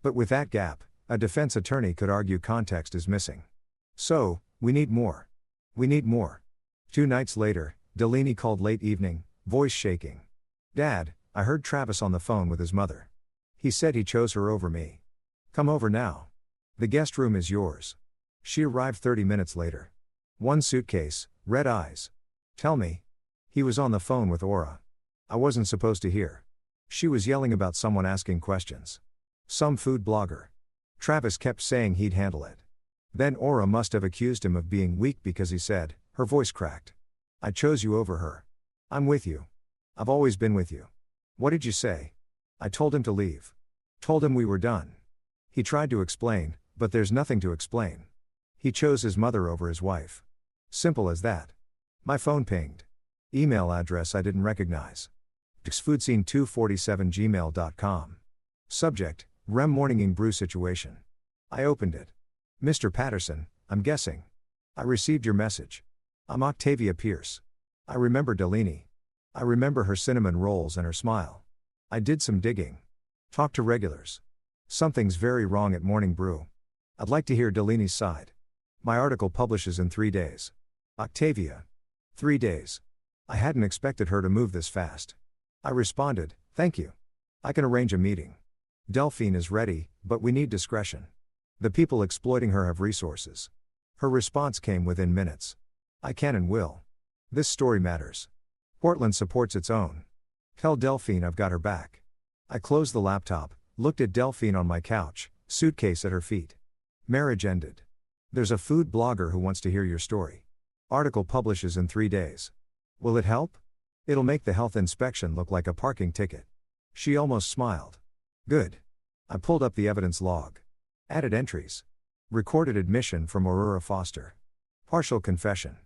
But with that gap, a defense attorney could argue context is missing. So, we need more. We need more. 2 nights later, Delaney called late evening, voice shaking. Dad, I heard Travis on the phone with his mother. He said he chose her over me. Come over now. The guest room is yours. She arrived 30 minutes later. 1 suitcase, red eyes. Tell me. He was on the phone with Aura. I wasn't supposed to hear. She was yelling about someone asking questions. Some food blogger. Travis kept saying he'd handle it. Then Aura must have accused him of being weak because he said, her voice cracked. I chose you over her. I'm with you. I've always been with you. What did you say? I told him to leave. Told him we were done. He tried to explain, but there's nothing to explain. He chose his mother over his wife. Simple as that. My phone pinged. Email address I didn't recognize. xfoodscene247gmail.com. Subject, REM morning brew situation. I opened it. Mr. Patterson, I'm guessing. I received your message. I'm Octavia Pierce. I remember Delaney. I remember her cinnamon rolls and her smile. I did some digging. Talked to regulars. Something's very wrong at Morning Brew. I'd like to hear Delaney's side. My article publishes in 3 days. Octavia. 3 days. I hadn't expected her to move this fast. I responded, thank you. I can arrange a meeting. Delphine is ready, but we need discretion. The people exploiting her have resources. Her response came within minutes. I can and will. This story matters. Portland supports its own. Tell Delphine I've got her back. I closed the laptop, looked at Delphine on my couch, suitcase at her feet. Marriage ended. There's a food blogger who wants to hear your story. Article publishes in 3 days. Will it help? It'll make the health inspection look like a parking ticket. She almost smiled. Good. I pulled up the evidence log. Added entries. Recorded admission from Aurora Foster. Partial confession.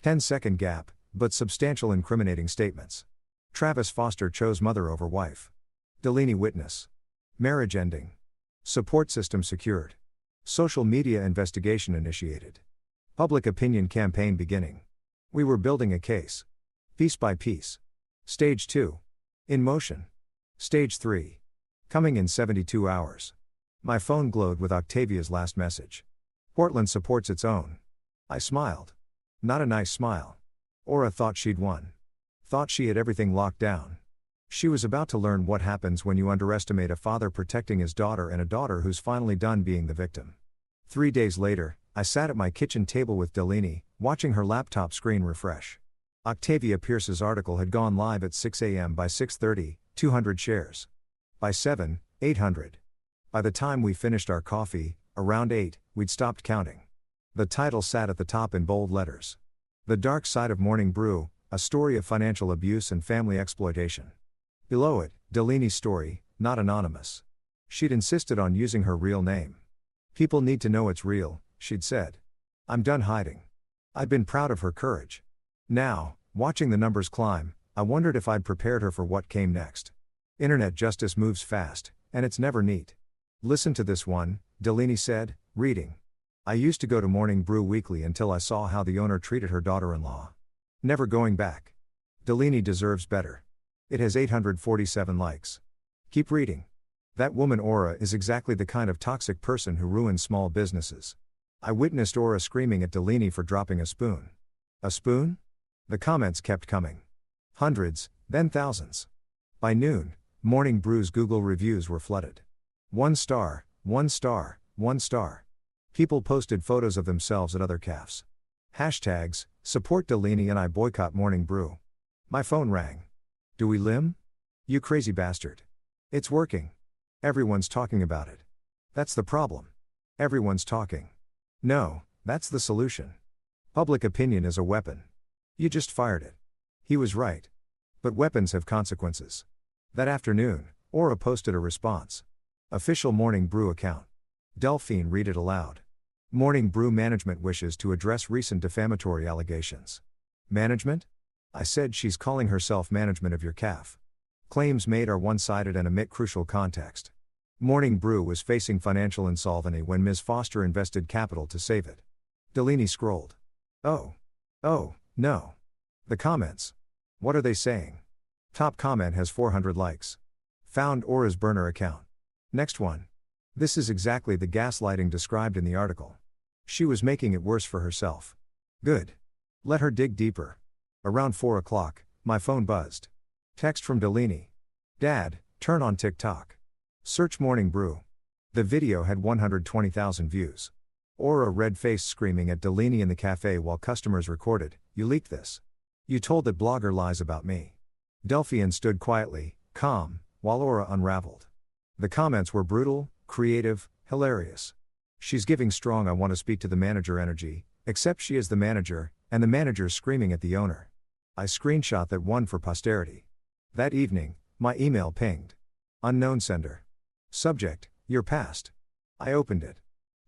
10-second gap, but substantial incriminating statements. Travis Foster chose mother over wife. Delaney witness. Marriage ending. Support system secured. Social media investigation initiated. Public opinion campaign beginning. We were building a case. Piece by piece. Stage 2. In motion. Stage 3. Coming in 72 hours. My phone glowed with Octavia's last message. Portland supports its own. I smiled. Not a nice smile. Aura thought she'd won. Thought she had everything locked down. She was about to learn what happens when you underestimate a father protecting his daughter and a daughter who's finally done being the victim. 3 days later, I sat at my kitchen table with Delaney, watching her laptop screen refresh. Octavia Pierce's article had gone live at 6 a.m. By 6:30, 200 shares. By 7, 800. By the time we finished our coffee, around 8, we'd stopped counting. The title sat at the top in bold letters. The Dark Side of Morning Brew, a story of financial abuse and family exploitation. Below it, Delaney's story, not anonymous. She'd insisted on using her real name. People need to know it's real, she'd said. I'm done hiding. I'd been proud of her courage. Now, watching the numbers climb, I wondered if I'd prepared her for what came next. Internet justice moves fast, and it's never neat. Listen to this one, Delaney said, reading. I used to go to Morning Brew weekly until I saw how the owner treated her daughter-in-law. Never going back. Delaney deserves better. It has 847 likes. Keep reading. That woman Aura is exactly the kind of toxic person who ruins small businesses. I witnessed Aura screaming at Delaney for dropping a spoon. A spoon? The comments kept coming. Hundreds, then thousands. By noon, Morning Brew's Google reviews were flooded. 1 star, 1 star, 1 star. People posted photos of themselves at other cafes. Hashtags, support Delaney and I boycott Morning Brew. My phone rang. Do we limb? You crazy bastard. It's working. Everyone's talking about it. That's the problem. Everyone's talking. No, that's the solution. Public opinion is a weapon. You just fired it. He was right. But weapons have consequences. That afternoon, Aura posted a response. Official Morning Brew account. Delphine read it aloud. Morning Brew management wishes to address recent defamatory allegations. Management? I said she's calling herself management of your caf. Claims made are one-sided and omit crucial context. Morning Brew was facing financial insolvency when Ms. Foster invested capital to save it. Delaney scrolled. Oh, no. The comments. What are they saying? Top comment has 400 likes. Found Aura's burner account. Next one. This is exactly the gaslighting described in the article. She was making it worse for herself. Good. Let her dig deeper. Around 4 o'clock, my phone buzzed. Text from Delaney. Dad, turn on TikTok. Search Morning Brew. The video had 120,000 views. Aura red-faced screaming at Delaney in the cafe while customers recorded, you leaked this. You told that blogger lies about me. Delphine stood quietly, calm, while Aura unraveled. The comments were brutal, creative, hilarious. She's giving strong I want to speak to the manager energy, except she is the manager, and the manager's screaming at the owner. I screenshot that one for posterity. That evening, my email pinged. Unknown sender. Subject, your past. I opened it.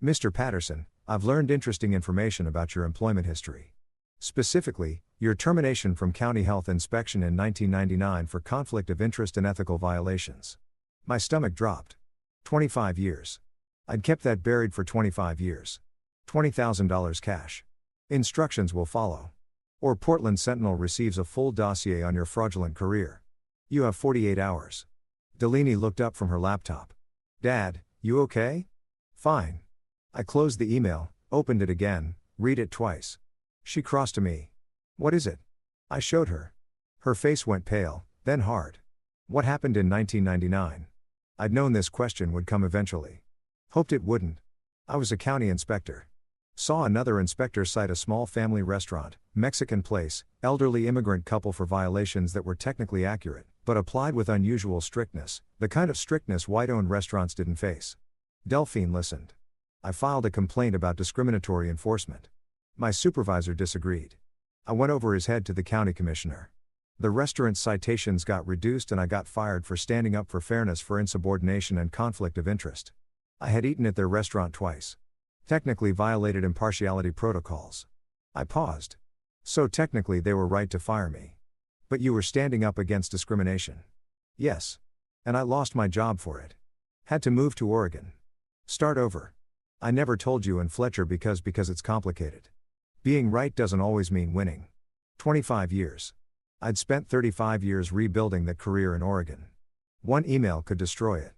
Mr. Patterson, I've learned interesting information about your employment history. Specifically, your termination from County Health Inspection in 1999 for conflict of interest and ethical violations. My stomach dropped. 25 years. I'd kept that buried for 25 years. $20,000 cash. Instructions will follow. Or Portland Sentinel receives a full dossier on your fraudulent career. You have 48 hours. Delaney looked up from her laptop. Dad, you okay? Fine. I closed the email, opened it again, read it twice. She crossed to me. What is it? I showed her. Her face went pale, then hard. What happened in 1999? I'd known this question would come eventually. Hoped it wouldn't. I was a county inspector. Saw another inspector cite a small family restaurant, Mexican place, elderly immigrant couple for violations that were technically accurate, but applied with unusual strictness, the kind of strictness white-owned restaurants didn't face. Delphine listened. I filed a complaint about discriminatory enforcement. My supervisor disagreed. I went over his head to the county commissioner. The restaurant's citations got reduced and I got fired for standing up for fairness for insubordination and conflict of interest. I had eaten at their restaurant twice. Technically violated impartiality protocols. I paused. So technically they were right to fire me. But you were standing up against discrimination. Yes. And I lost my job for it. Had to move to Oregon. Start over. I never told you in Fletcher because it's complicated. Being right doesn't always mean winning. 25 years. I'd spent 35 years rebuilding that career in Oregon. One email could destroy it.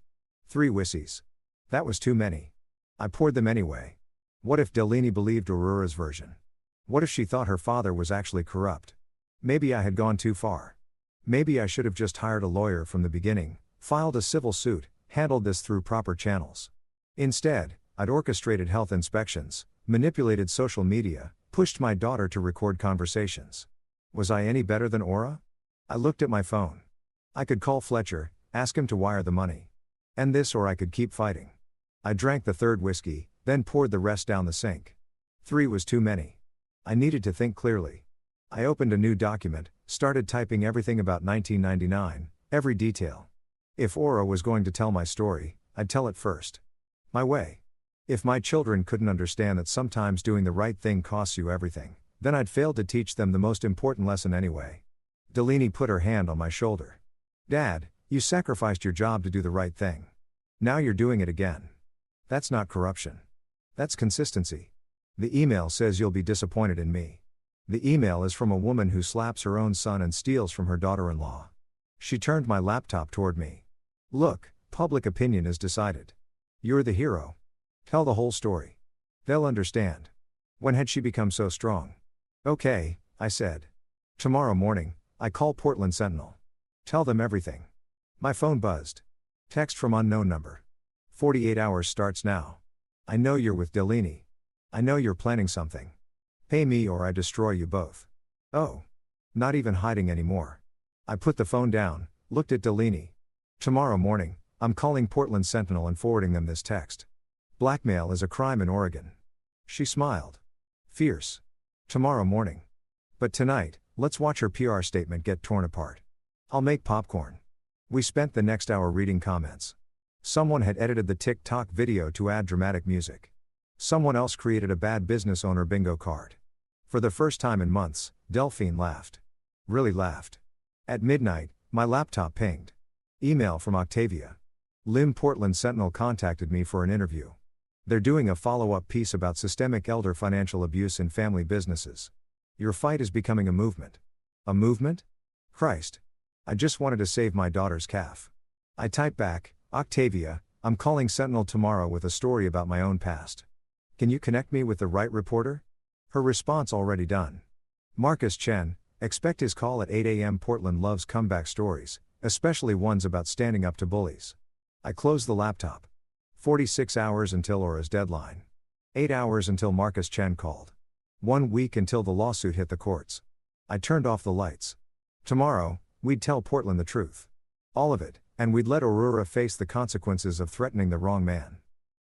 3 whissies. That was too many. I poured them anyway. What if Delaney believed Aurora's version? What if she thought her father was actually corrupt? Maybe I had gone too far. Maybe I should have just hired a lawyer from the beginning, filed a civil suit, handled this through proper channels. Instead, I'd orchestrated health inspections, manipulated social media, pushed my daughter to record conversations. Was I any better than Aura? I looked at my phone. I could call Fletcher, ask him to wire the money. End this or I could keep fighting. I drank the 3rd whiskey, then poured the rest down the sink. 3 was too many. I needed to think clearly. I opened a new document, started typing everything about 1999, every detail. If Aura was going to tell my story, I'd tell it first. My way. If my children couldn't understand that sometimes doing the right thing costs you everything, then I'd failed to teach them the most important lesson anyway. Delaney put her hand on my shoulder. Dad, you sacrificed your job to do the right thing. Now you're doing it again. That's not corruption. That's consistency. The email says you'll be disappointed in me. The email is from a woman who slaps her own son and steals from her daughter-in-law. She turned my laptop toward me. Look, public opinion is decided. You're the hero. Tell the whole story. They'll understand. When had she become so strong? Okay, I said. Tomorrow morning, I call Portland Sentinel. Tell them everything. My phone buzzed. Text from unknown number. 48 hours starts now. I know you're with Delaney. I know you're planning something. Pay me or I destroy you both. Oh. Not even hiding anymore. I put the phone down, looked at Delaney. Tomorrow morning, I'm calling Portland Sentinel and forwarding them this text. Blackmail is a crime in Oregon. She smiled. Fierce. Tomorrow morning. But tonight, let's watch her PR statement get torn apart. I'll make popcorn. We spent the next hour reading comments. Someone had edited the TikTok video to add dramatic music. Someone else created a bad business owner bingo card. For the first time in months, Delphine laughed. Really laughed. At midnight, my laptop pinged. Email from Octavia. Lim Portland Sentinel contacted me for an interview. They're doing a follow-up piece about systemic elder financial abuse in family businesses. Your fight is becoming a movement. A movement? Christ. I just wanted to save my daughter's calf. I type back, Octavia, I'm calling Sentinel tomorrow with a story about my own past. Can you connect me with the right reporter? Her response already done. Marcus Chen, expect his call at 8 a.m. Portland loves comeback stories, especially ones about standing up to bullies. I closed the laptop. 46 hours until Aura's deadline. 8 hours until Marcus Chen called. 1 week until the lawsuit hit the courts. I turned off the lights. Tomorrow, we'd tell Portland the truth. All of it, and we'd let Aurora face the consequences of threatening the wrong man.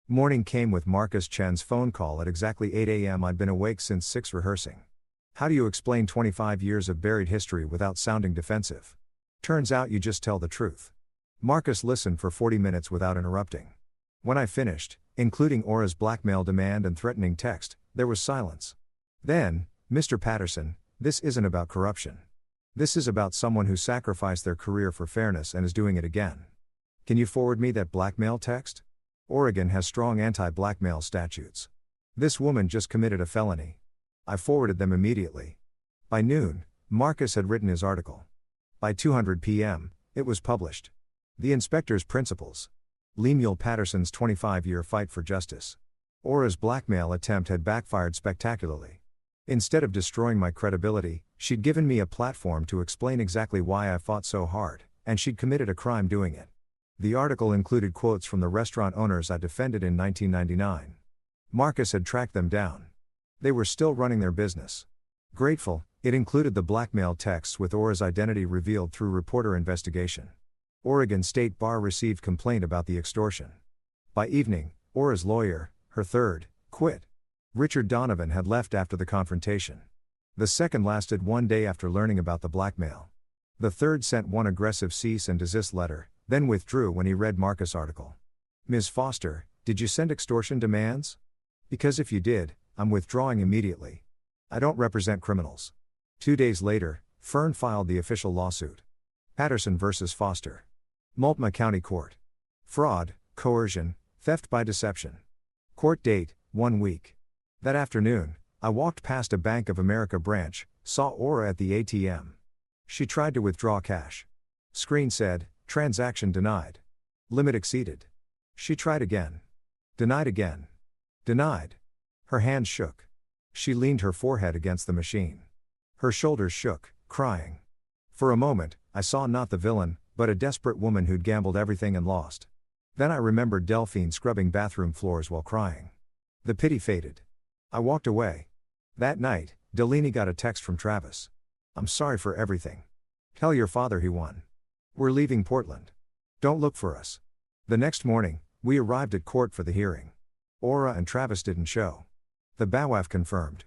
Morning came with Marcus Chen's phone call at exactly 8 a.m. I'd been awake since 6 rehearsing. How do you explain 25 years of buried history without sounding defensive? Turns out you just tell the truth. Marcus listened for 40 minutes without interrupting. When I finished, including Aura's blackmail demand and threatening text, there was silence. Then, Mr. Patterson, this isn't about corruption. This is about someone who sacrificed their career for fairness and is doing it again. Can you forward me that blackmail text? Oregon has strong anti-blackmail statutes. This woman just committed a felony. I forwarded them immediately. By noon, Marcus had written his article. By 2:00 p.m., it was published. The Inspector's Principles. Lemuel Patterson's 25-year fight for justice. Aura's blackmail attempt had backfired spectacularly. Instead of destroying my credibility, she'd given me a platform to explain exactly why I fought so hard, and she'd committed a crime doing it. The article included quotes from the restaurant owners I defended in 1999. Marcus had tracked them down. They were still running their business. Grateful, it included the blackmail texts with Aura's identity revealed through reporter investigation. Oregon State Bar received complaint about the extortion. By evening, Aura's lawyer, her third, quit. Richard Donovan had left after the confrontation. The second lasted 1 day after learning about the blackmail. The third sent one aggressive cease and desist letter, then withdrew when he read Marcus' article. Ms. Foster, did you send extortion demands? Because if you did, I'm withdrawing immediately. I don't represent criminals. 2 days later, Fern filed the official lawsuit. Patterson vs. Foster. Multnomah County Court. Fraud, coercion, theft by deception. Court date, 1 week. That afternoon, I walked past a Bank of America branch, saw Aura at the ATM. She tried to withdraw cash. Screen said, transaction denied. Limit exceeded. She tried again. Denied again. Denied. Her hands shook. She leaned her forehead against the machine. Her shoulders shook, crying. For a moment, I saw not the villain, but a desperate woman who'd gambled everything and lost. Then I remembered Delphine scrubbing bathroom floors while crying. The pity faded. I walked away. That night, Delaney got a text from Travis. I'm sorry for everything. Tell your father he won. We're leaving Portland. Don't look for us. The next morning, we arrived at court for the hearing. Aura and Travis didn't show. The BAWAF confirmed.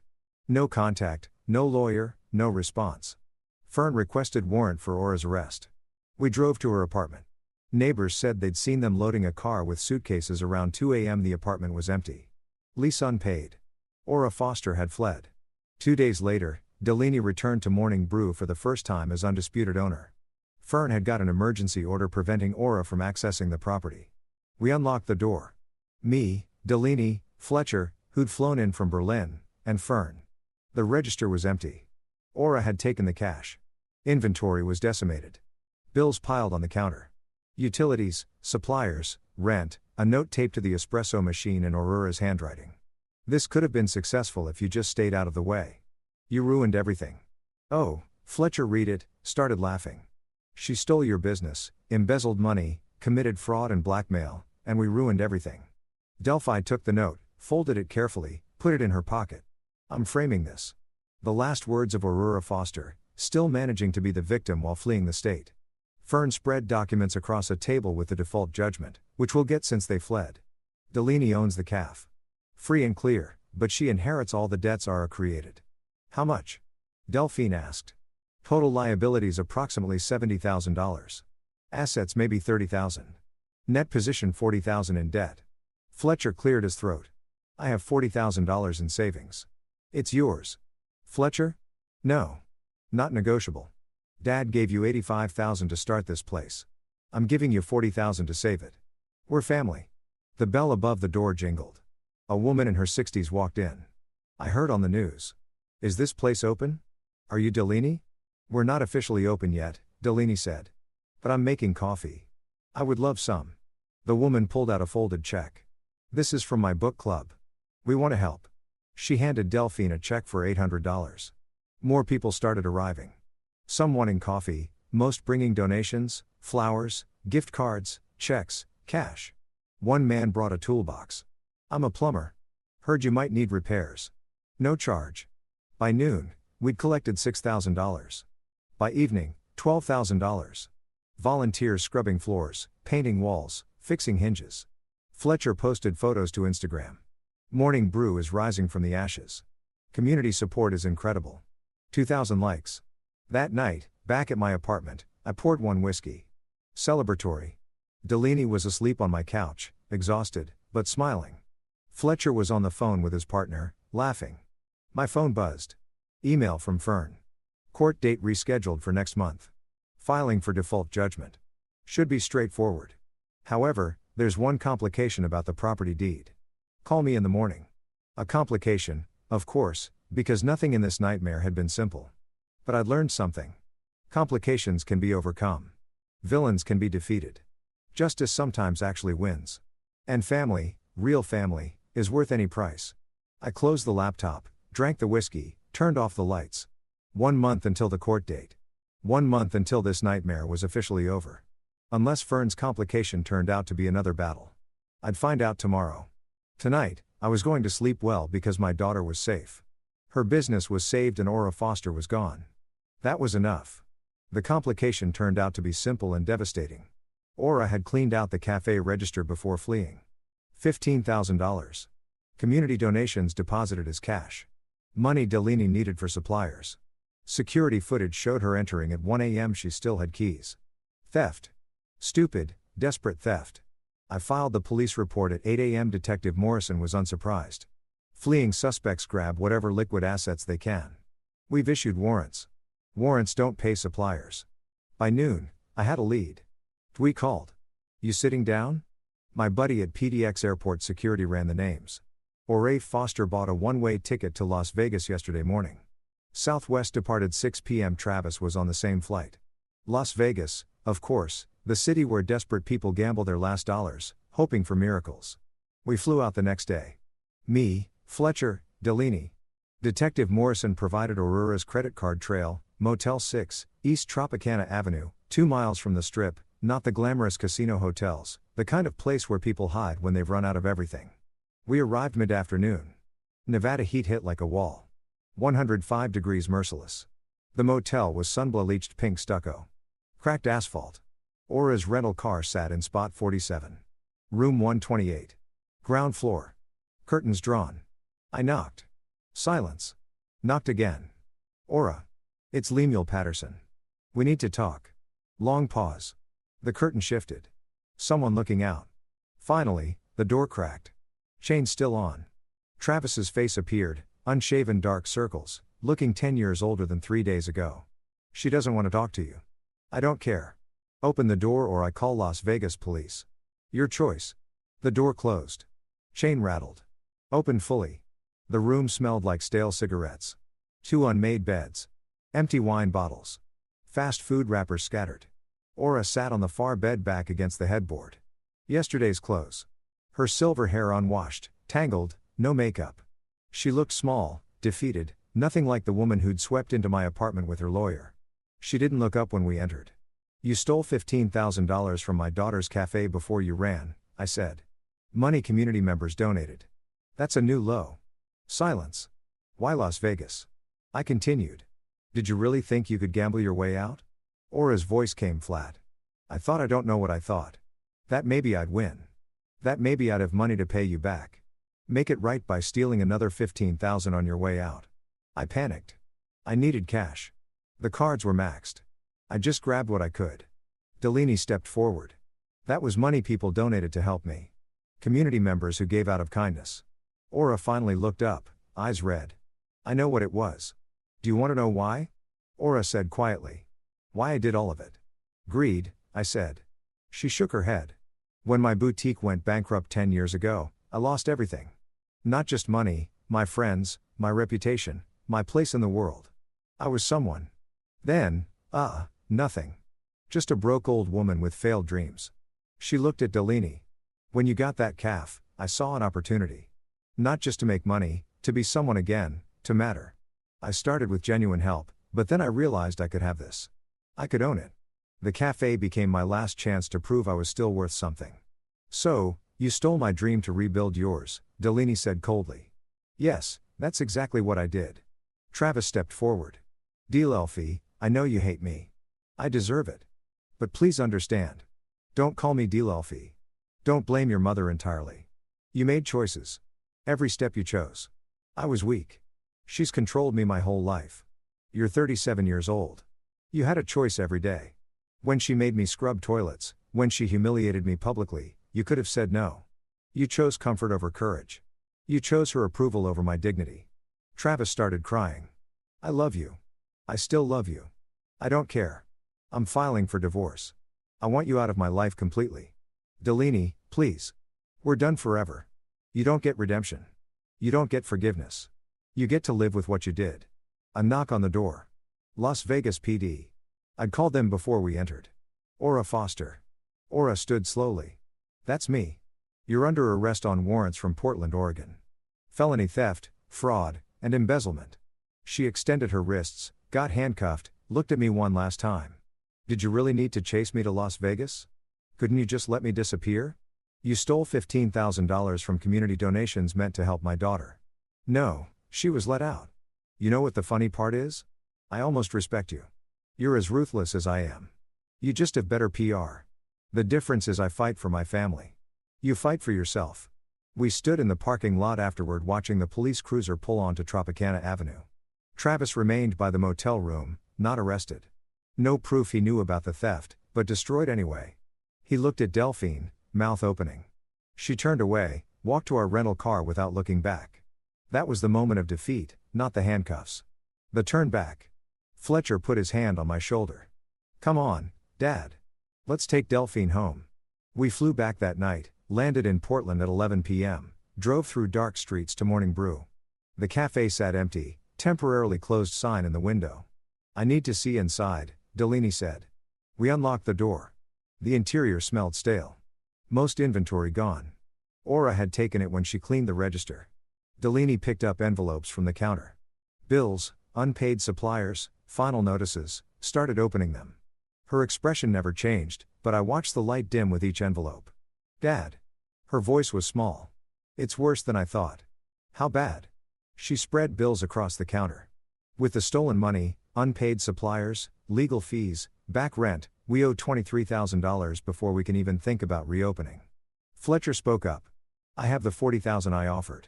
No contact, no lawyer, no response. Fern requested warrant for Aura's arrest. We drove to her apartment. Neighbors said they'd seen them loading a car with suitcases around 2 a.m. The apartment was empty. Lease unpaid. Aura Foster had fled. 2 days later, Delaney returned to Morning Brew for the first time as undisputed owner. Fern had got an emergency order preventing Aura from accessing the property. We unlocked the door. Me, Delaney, Fletcher, who'd flown in from Berlin, and Fern. The register was empty. Aura had taken the cash. Inventory was decimated. Bills piled on the counter. Utilities, suppliers, rent, a note taped to the espresso machine in Aurora's handwriting. This could have been successful if you just stayed out of the way. You ruined everything. Oh, Fletcher read it, started laughing. She stole your business, embezzled money, committed fraud and blackmail, and we ruined everything. Delphi took the note, folded it carefully, put it in her pocket. I'm framing this. The last words of Aurora Foster, still managing to be the victim while fleeing the state. Fern spread documents across a table with the default judgment, which we'll get since they fled. Delaney owns the CAF. Free and clear, but she inherits all the debts Aura created. How much? Delphine asked. Total liabilities approximately $70,000. Assets maybe $30,000. Net position $40,000 in debt. Fletcher cleared his throat. I have $40,000 in savings. It's yours. Fletcher? No. Not negotiable. Dad gave you $85,000 to start this place. I'm giving you $40,000 to save it. We're family. The bell above the door jingled. A woman in her 60s walked in. I heard on the news. Is this place open? Are you Delaney? We're not officially open yet, Delaney said. But I'm making coffee. I would love some. The woman pulled out a folded check. This is from my book club. We want to help. She handed Delphine a check for $800. More people started arriving. Some wanting coffee, most bringing donations, flowers, gift cards, checks, cash. One man brought a toolbox. I'm a plumber. Heard you might need repairs. No charge. By noon, we'd collected $6,000. By evening, $12,000. Volunteers scrubbing floors, painting walls, fixing hinges. Fletcher posted photos to Instagram. Morning Brew is rising from the ashes. Community support is incredible. 2,000 likes. That night, back at my apartment, I poured one whiskey. Celebratory. Delaney was asleep on my couch, exhausted, but smiling. Fletcher was on the phone with his partner, laughing. My phone buzzed. Email from Fern. Court date rescheduled for next month. Filing for default judgment. Should be straightforward. However, there's one complication about the property deed. Call me in the morning. A complication, of course, because nothing in this nightmare had been simple. But I'd learned something. Complications can be overcome. Villains can be defeated. Justice sometimes actually wins. And family, real family, is worth any price. I closed the laptop, drank the whiskey, turned off the lights. 1 month until the court date. 1 month until this nightmare was officially over. Unless Fern's complication turned out to be another battle. I'd find out tomorrow. Tonight, I was going to sleep well because my daughter was safe. Her business was saved and Aura Foster was gone. That was enough. The complication turned out to be simple and devastating. Aura had cleaned out the cafe register before fleeing. $15,000. Community donations deposited as cash. Money Delaney needed for suppliers. Security footage showed her entering at 1 a.m. She still had keys. Theft. Stupid, desperate theft. I filed the police report at 8 a.m. Detective Morrison was unsurprised. Fleeing suspects grab whatever liquid assets they can. We've issued warrants. Warrants don't pay suppliers. By noon, I had a lead. We called. You sitting down? My buddy at PDX Airport Security ran the names. Aura Foster bought a one-way ticket to Las Vegas yesterday morning. Southwest departed 6 p.m. Travis was on the same flight. Las Vegas, of course, the city where desperate people gamble their last dollars, hoping for miracles. We flew out the next day. Me, Fletcher, Delaney. Detective Morrison provided Aurora's credit card trail, Motel 6, East Tropicana Avenue, 2 miles from the Strip, not the glamorous casino hotels, the kind of place where people hide when they've run out of everything. We arrived mid-afternoon. Nevada heat hit like a wall. 105 degrees merciless. The motel was sun-bleached pink stucco. Cracked asphalt. Aura's rental car sat in spot 47. Room 128. Ground floor. Curtains drawn. I knocked. Silence. Knocked again. Aura. It's Lemuel Patterson. We need to talk. Long pause. The curtain shifted. Someone looking out. Finally, the door cracked. Chain still on. Travis's face appeared, unshaven dark circles, looking 10 years older than 3 days ago. She doesn't want to talk to you. I don't care. Open the door or I call Las Vegas police. Your choice. The door closed. Chain rattled. Opened fully. The room smelled like stale cigarettes. 2 unmade beds. Empty wine bottles. Fast food wrappers scattered. Aura sat on the far bed back against the headboard. Yesterday's clothes. Her silver hair unwashed, tangled, no makeup. She looked small, defeated, nothing like the woman who'd swept into my apartment with her lawyer. She didn't look up when we entered. You stole $15,000 from my daughter's cafe before you ran, I said. Money community members donated. That's a new low. Silence. Why Las Vegas? I continued. Did you really think you could gamble your way out? Aura's voice came flat. I thought I don't know what I thought. That maybe I'd win. That maybe I'd have money to pay you back. Make it right by stealing another $15,000 on your way out. I panicked. I needed cash. The cards were maxed. I just grabbed what I could. Delaney stepped forward. That was money people donated to help me. Community members who gave out of kindness. Aura finally looked up, eyes red. I know what it was. Do you want to know why? Aura said quietly. Why I did all of it. Greed, I said. She shook her head. When my boutique went bankrupt 10 years ago, I lost everything. Not just money, my friends, my reputation, my place in the world. I was someone. Then, nothing. Just a broke old woman with failed dreams. She looked at Delaney. When you got that calf, I saw an opportunity. Not just to make money, to be someone again, to matter. I started with genuine help, but then I realized I could have this. I could own it. The cafe became my last chance to prove I was still worth something. So, you stole my dream to rebuild yours, Delaney said coldly. Yes, that's exactly what I did. Travis stepped forward. Deal Elfie, I know you hate me. I deserve it. But please understand. Don't call me Deal Elfie. Don't blame your mother entirely. You made choices. Every step you chose. I was weak. She's controlled me my whole life. You're 37 years old. You had a choice every day. When she made me scrub toilets, when she humiliated me publicly, you could have said no. You chose comfort over courage. You chose her approval over my dignity. Travis started crying. I love you. I still love you. I don't care. I'm filing for divorce. I want you out of my life completely. Delaney, please. We're done forever. You don't get redemption. You don't get forgiveness. You get to live with what you did. A knock on the door. Las Vegas PD. I'd called them before we entered. Aura Foster. Aura stood slowly. That's me. You're under arrest on warrants from Portland, Oregon. Felony theft, fraud, and embezzlement. She extended her wrists, got handcuffed, looked at me one last time. Did you really need to chase me to Las Vegas? Couldn't you just let me disappear? You stole $15,000 from community donations meant to help my daughter. No, she was let out. You know what the funny part is? I almost respect you. You're as ruthless as I am. You just have better PR. The difference is I fight for my family. You fight for yourself. We stood in the parking lot afterward watching the police cruiser pull onto Tropicana Avenue. Travis remained by the motel room, not arrested. No proof he knew about the theft, but destroyed anyway. He looked at Delphine, mouth opening. She turned away, walked to our rental car without looking back. That was the moment of defeat, not the handcuffs. The turn back. Fletcher put his hand on my shoulder. Come on, Dad. Let's take Delphine home. We flew back that night, landed in Portland at 11 p.m., drove through dark streets to Morning Brew. The cafe sat empty, temporarily closed sign in the window. I need to see inside, Delaney said. We unlocked the door. The interior smelled stale. Most inventory gone. Aura had taken it when she cleaned the register. Delaney picked up envelopes from the counter. Bills, unpaid suppliers, final notices, started opening them. Her expression never changed, but I watched the light dim with each envelope. Dad. Her voice was small. It's worse than I thought. How bad? She spread bills across the counter. With the stolen money, unpaid suppliers, legal fees, back rent, we owe $23,000 before we can even think about reopening. Fletcher spoke up. I have the $40,000 I offered.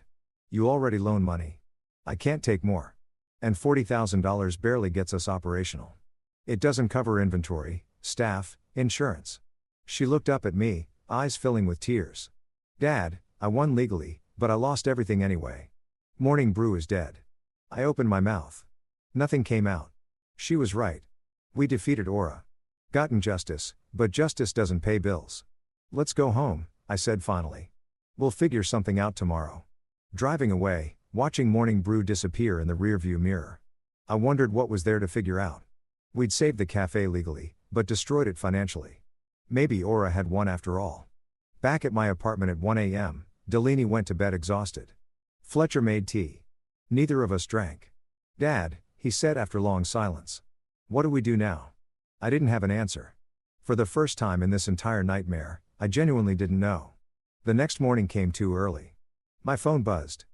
You already loan money. I can't take more. And $40,000 barely gets us operational. It doesn't cover inventory, staff, insurance. She looked up at me, eyes filling with tears. Dad, I won legally, but I lost everything anyway. Morning Brew is dead. I opened my mouth. Nothing came out. She was right. We defeated Aura. Gotten justice, but justice doesn't pay bills. Let's go home, I said finally. We'll figure something out tomorrow. Driving away, watching Morning Brew disappear in the rearview mirror. I wondered what was there to figure out. We'd saved the cafe legally, but destroyed it financially. Maybe Aura had won after all. Back at my apartment at 1 a.m., Delaney went to bed exhausted. Fletcher made tea. Neither of us drank. Dad, he said after long silence. What do we do now? I didn't have an answer. For the first time in this entire nightmare, I genuinely didn't know. The next morning came too early. My phone buzzed.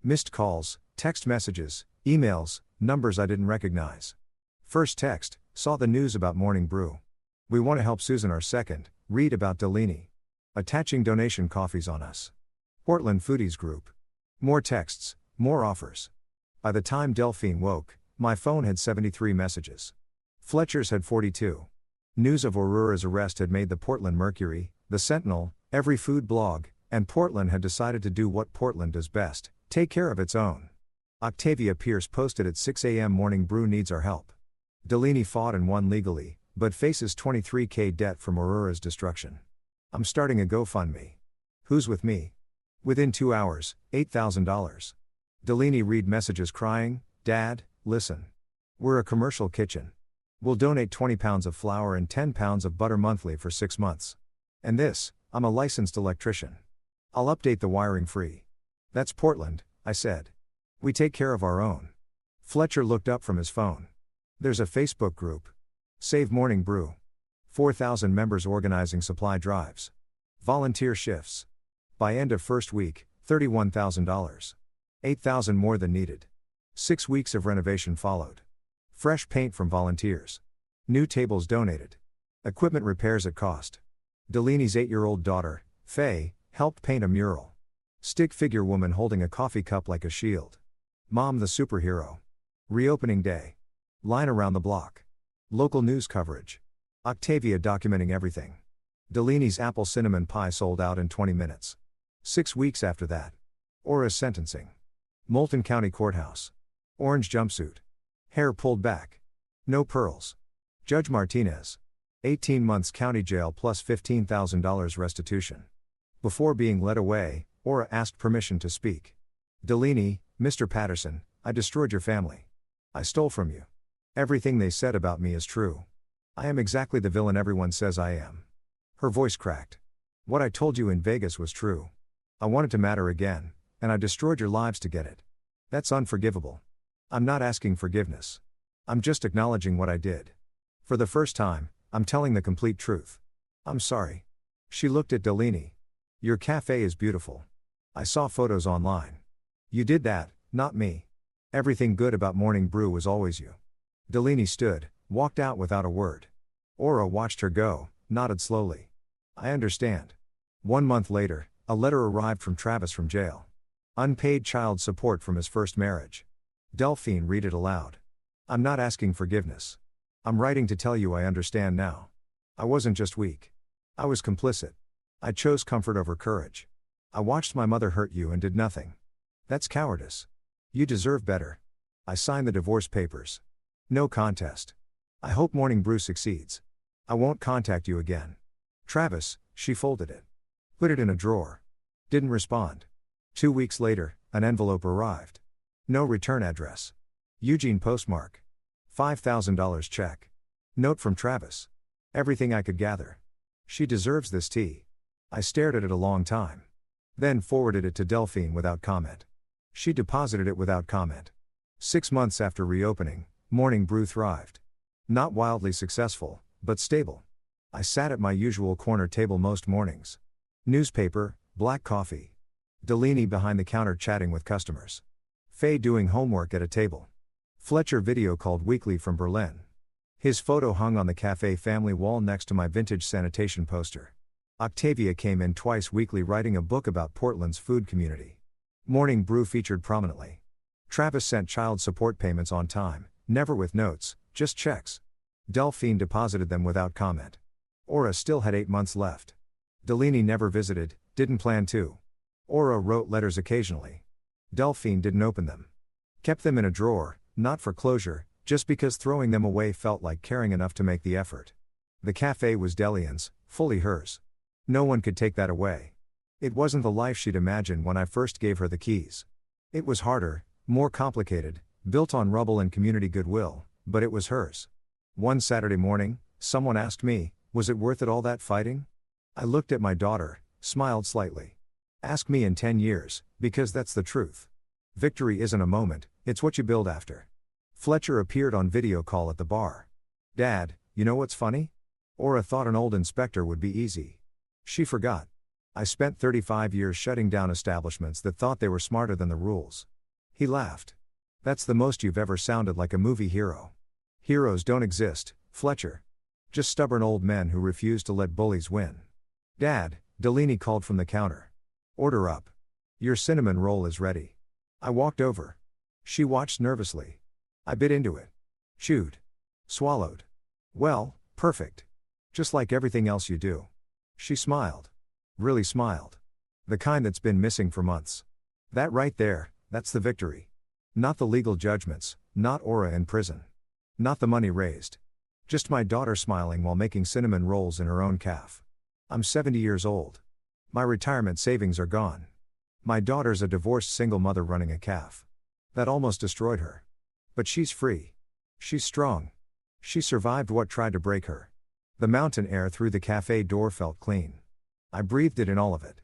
Missed calls, text messages, emails, numbers I didn't recognize. First text, saw the news about Morning Brew. We want to help Susan our second, read about Delaney. Attaching donation coffees on us. Portland Foodies Group. More texts, more offers. By the time Delphine woke, my phone had 73 messages. Fletcher's had 42. News of Aurora's arrest had made the Portland Mercury, the Sentinel, every food blog, and Portland had decided to do what Portland does best, take care of its own. Octavia Pierce posted at 6 a.m. Morning Brew needs our help. Delaney fought and won legally, but faces $23,000 debt from Aurora's destruction. I'm starting a GoFundMe. Who's with me? Within 2 hours, $8,000. Delaney read messages crying, Dad, listen. We're a commercial kitchen. We'll donate 20 pounds of flour and 10 pounds of butter monthly for 6 months. And this, I'm a licensed electrician. I'll update the wiring free. That's Portland, I said. We take care of our own. Fletcher looked up from his phone. There's a Facebook group. Save Morning Brew. 4,000 members organizing supply drives. Volunteer shifts. By end of first week, $31,000. 8,000 more than needed. 6 weeks of renovation followed. Fresh paint from volunteers. New tables donated. Equipment repairs at cost. Delaney's 8-year-old daughter, Faye, helped paint a mural. Stick figure woman holding a coffee cup like a shield. Mom the superhero. Reopening day. Line around the block. Local news coverage. Octavia documenting everything. Delaney's apple cinnamon pie sold out in 20 minutes. 6 weeks after that. Aura's sentencing. Moulton County Courthouse. Orange jumpsuit. Hair pulled back. No pearls. Judge Martinez. 18 months county jail plus $15,000 restitution. Before being led away, Aura asked permission to speak. Delaney, Mr. Patterson, I destroyed your family. I stole from you. Everything they said about me is true. I am exactly the villain everyone says I am. Her voice cracked. What I told you in Vegas was true. I wanted to matter again, and I destroyed your lives to get it. That's unforgivable. I'm not asking forgiveness. I'm just acknowledging what I did. For the first time, I'm telling the complete truth. I'm sorry. She looked at Delaney. Your cafe is beautiful. I saw photos online. You did that, not me. Everything good about Morning Brew was always you. Delaney stood, walked out without a word. Aura watched her go, nodded slowly. I understand. 1 month later, a letter arrived from Travis from jail. Unpaid child support from his first marriage. Delphine read it aloud. I'm not asking forgiveness. I'm writing to tell you I understand now. I wasn't just weak. I was complicit. I chose comfort over courage. I watched my mother hurt you and did nothing. That's cowardice. You deserve better. I signed the divorce papers. No contest. I hope Morning Brew succeeds. I won't contact you again. Travis, she folded it. Put it in a drawer. Didn't respond. 2 weeks later, an envelope arrived. No return address. Eugene postmark. $5,000 check. Note from Travis. Everything I could gather. She deserves this tea. I stared at it a long time. Then forwarded it to Delphine without comment. She deposited it without comment. 6 months after reopening, Morning Brew thrived. Not wildly successful, but stable. I sat at my usual corner table most mornings. Newspaper, black coffee. Delaney behind the counter chatting with customers. Faye doing homework at a table. Fletcher video called weekly from Berlin. His photo hung on the cafe family wall next to my vintage sanitation poster. Octavia came in twice weekly writing a book about Portland's food community. Morning Brew featured prominently. Travis sent child support payments on time, never with notes, just checks. Delphine deposited them without comment. Aura still had 8 months left. Delaney never visited, didn't plan to. Aura wrote letters occasionally. Delphine didn't open them. Kept them in a drawer, not for closure, just because throwing them away felt like caring enough to make the effort. The cafe was Delian's, fully hers. No one could take that away. It wasn't the life she'd imagined when I first gave her the keys. It was harder, more complicated, built on rubble and community goodwill, but it was hers. One Saturday morning, someone asked me, was it worth it all that fighting? I looked at my daughter, smiled slightly. Ask me in 10 years, because that's the truth. Victory isn't a moment, it's what you build after. Fletcher appeared on video call at the bar. Dad, you know what's funny? Aura thought an old inspector would be easy. She forgot. I spent 35 years shutting down establishments that thought they were smarter than the rules. He laughed. That's the most you've ever sounded like a movie hero. Heroes don't exist, Fletcher. Just stubborn old men who refuse to let bullies win. Dad, Delaney called from the counter. Order up. Your cinnamon roll is ready. I walked over. She watched nervously. I bit into it. Chewed. Swallowed. Well, perfect. Just like everything else you do. She smiled. Really smiled. The kind that's been missing for months. That right there, that's the victory. Not the legal judgments, not Aura in prison. Not the money raised. Just my daughter smiling while making cinnamon rolls in her own cafe. I'm 70 years old. My retirement savings are gone. My daughter's a divorced single mother running a cafe. That almost destroyed her. But she's free. She's strong. She survived what tried to break her. The mountain air through the cafe door felt clean. I breathed it in, all of it.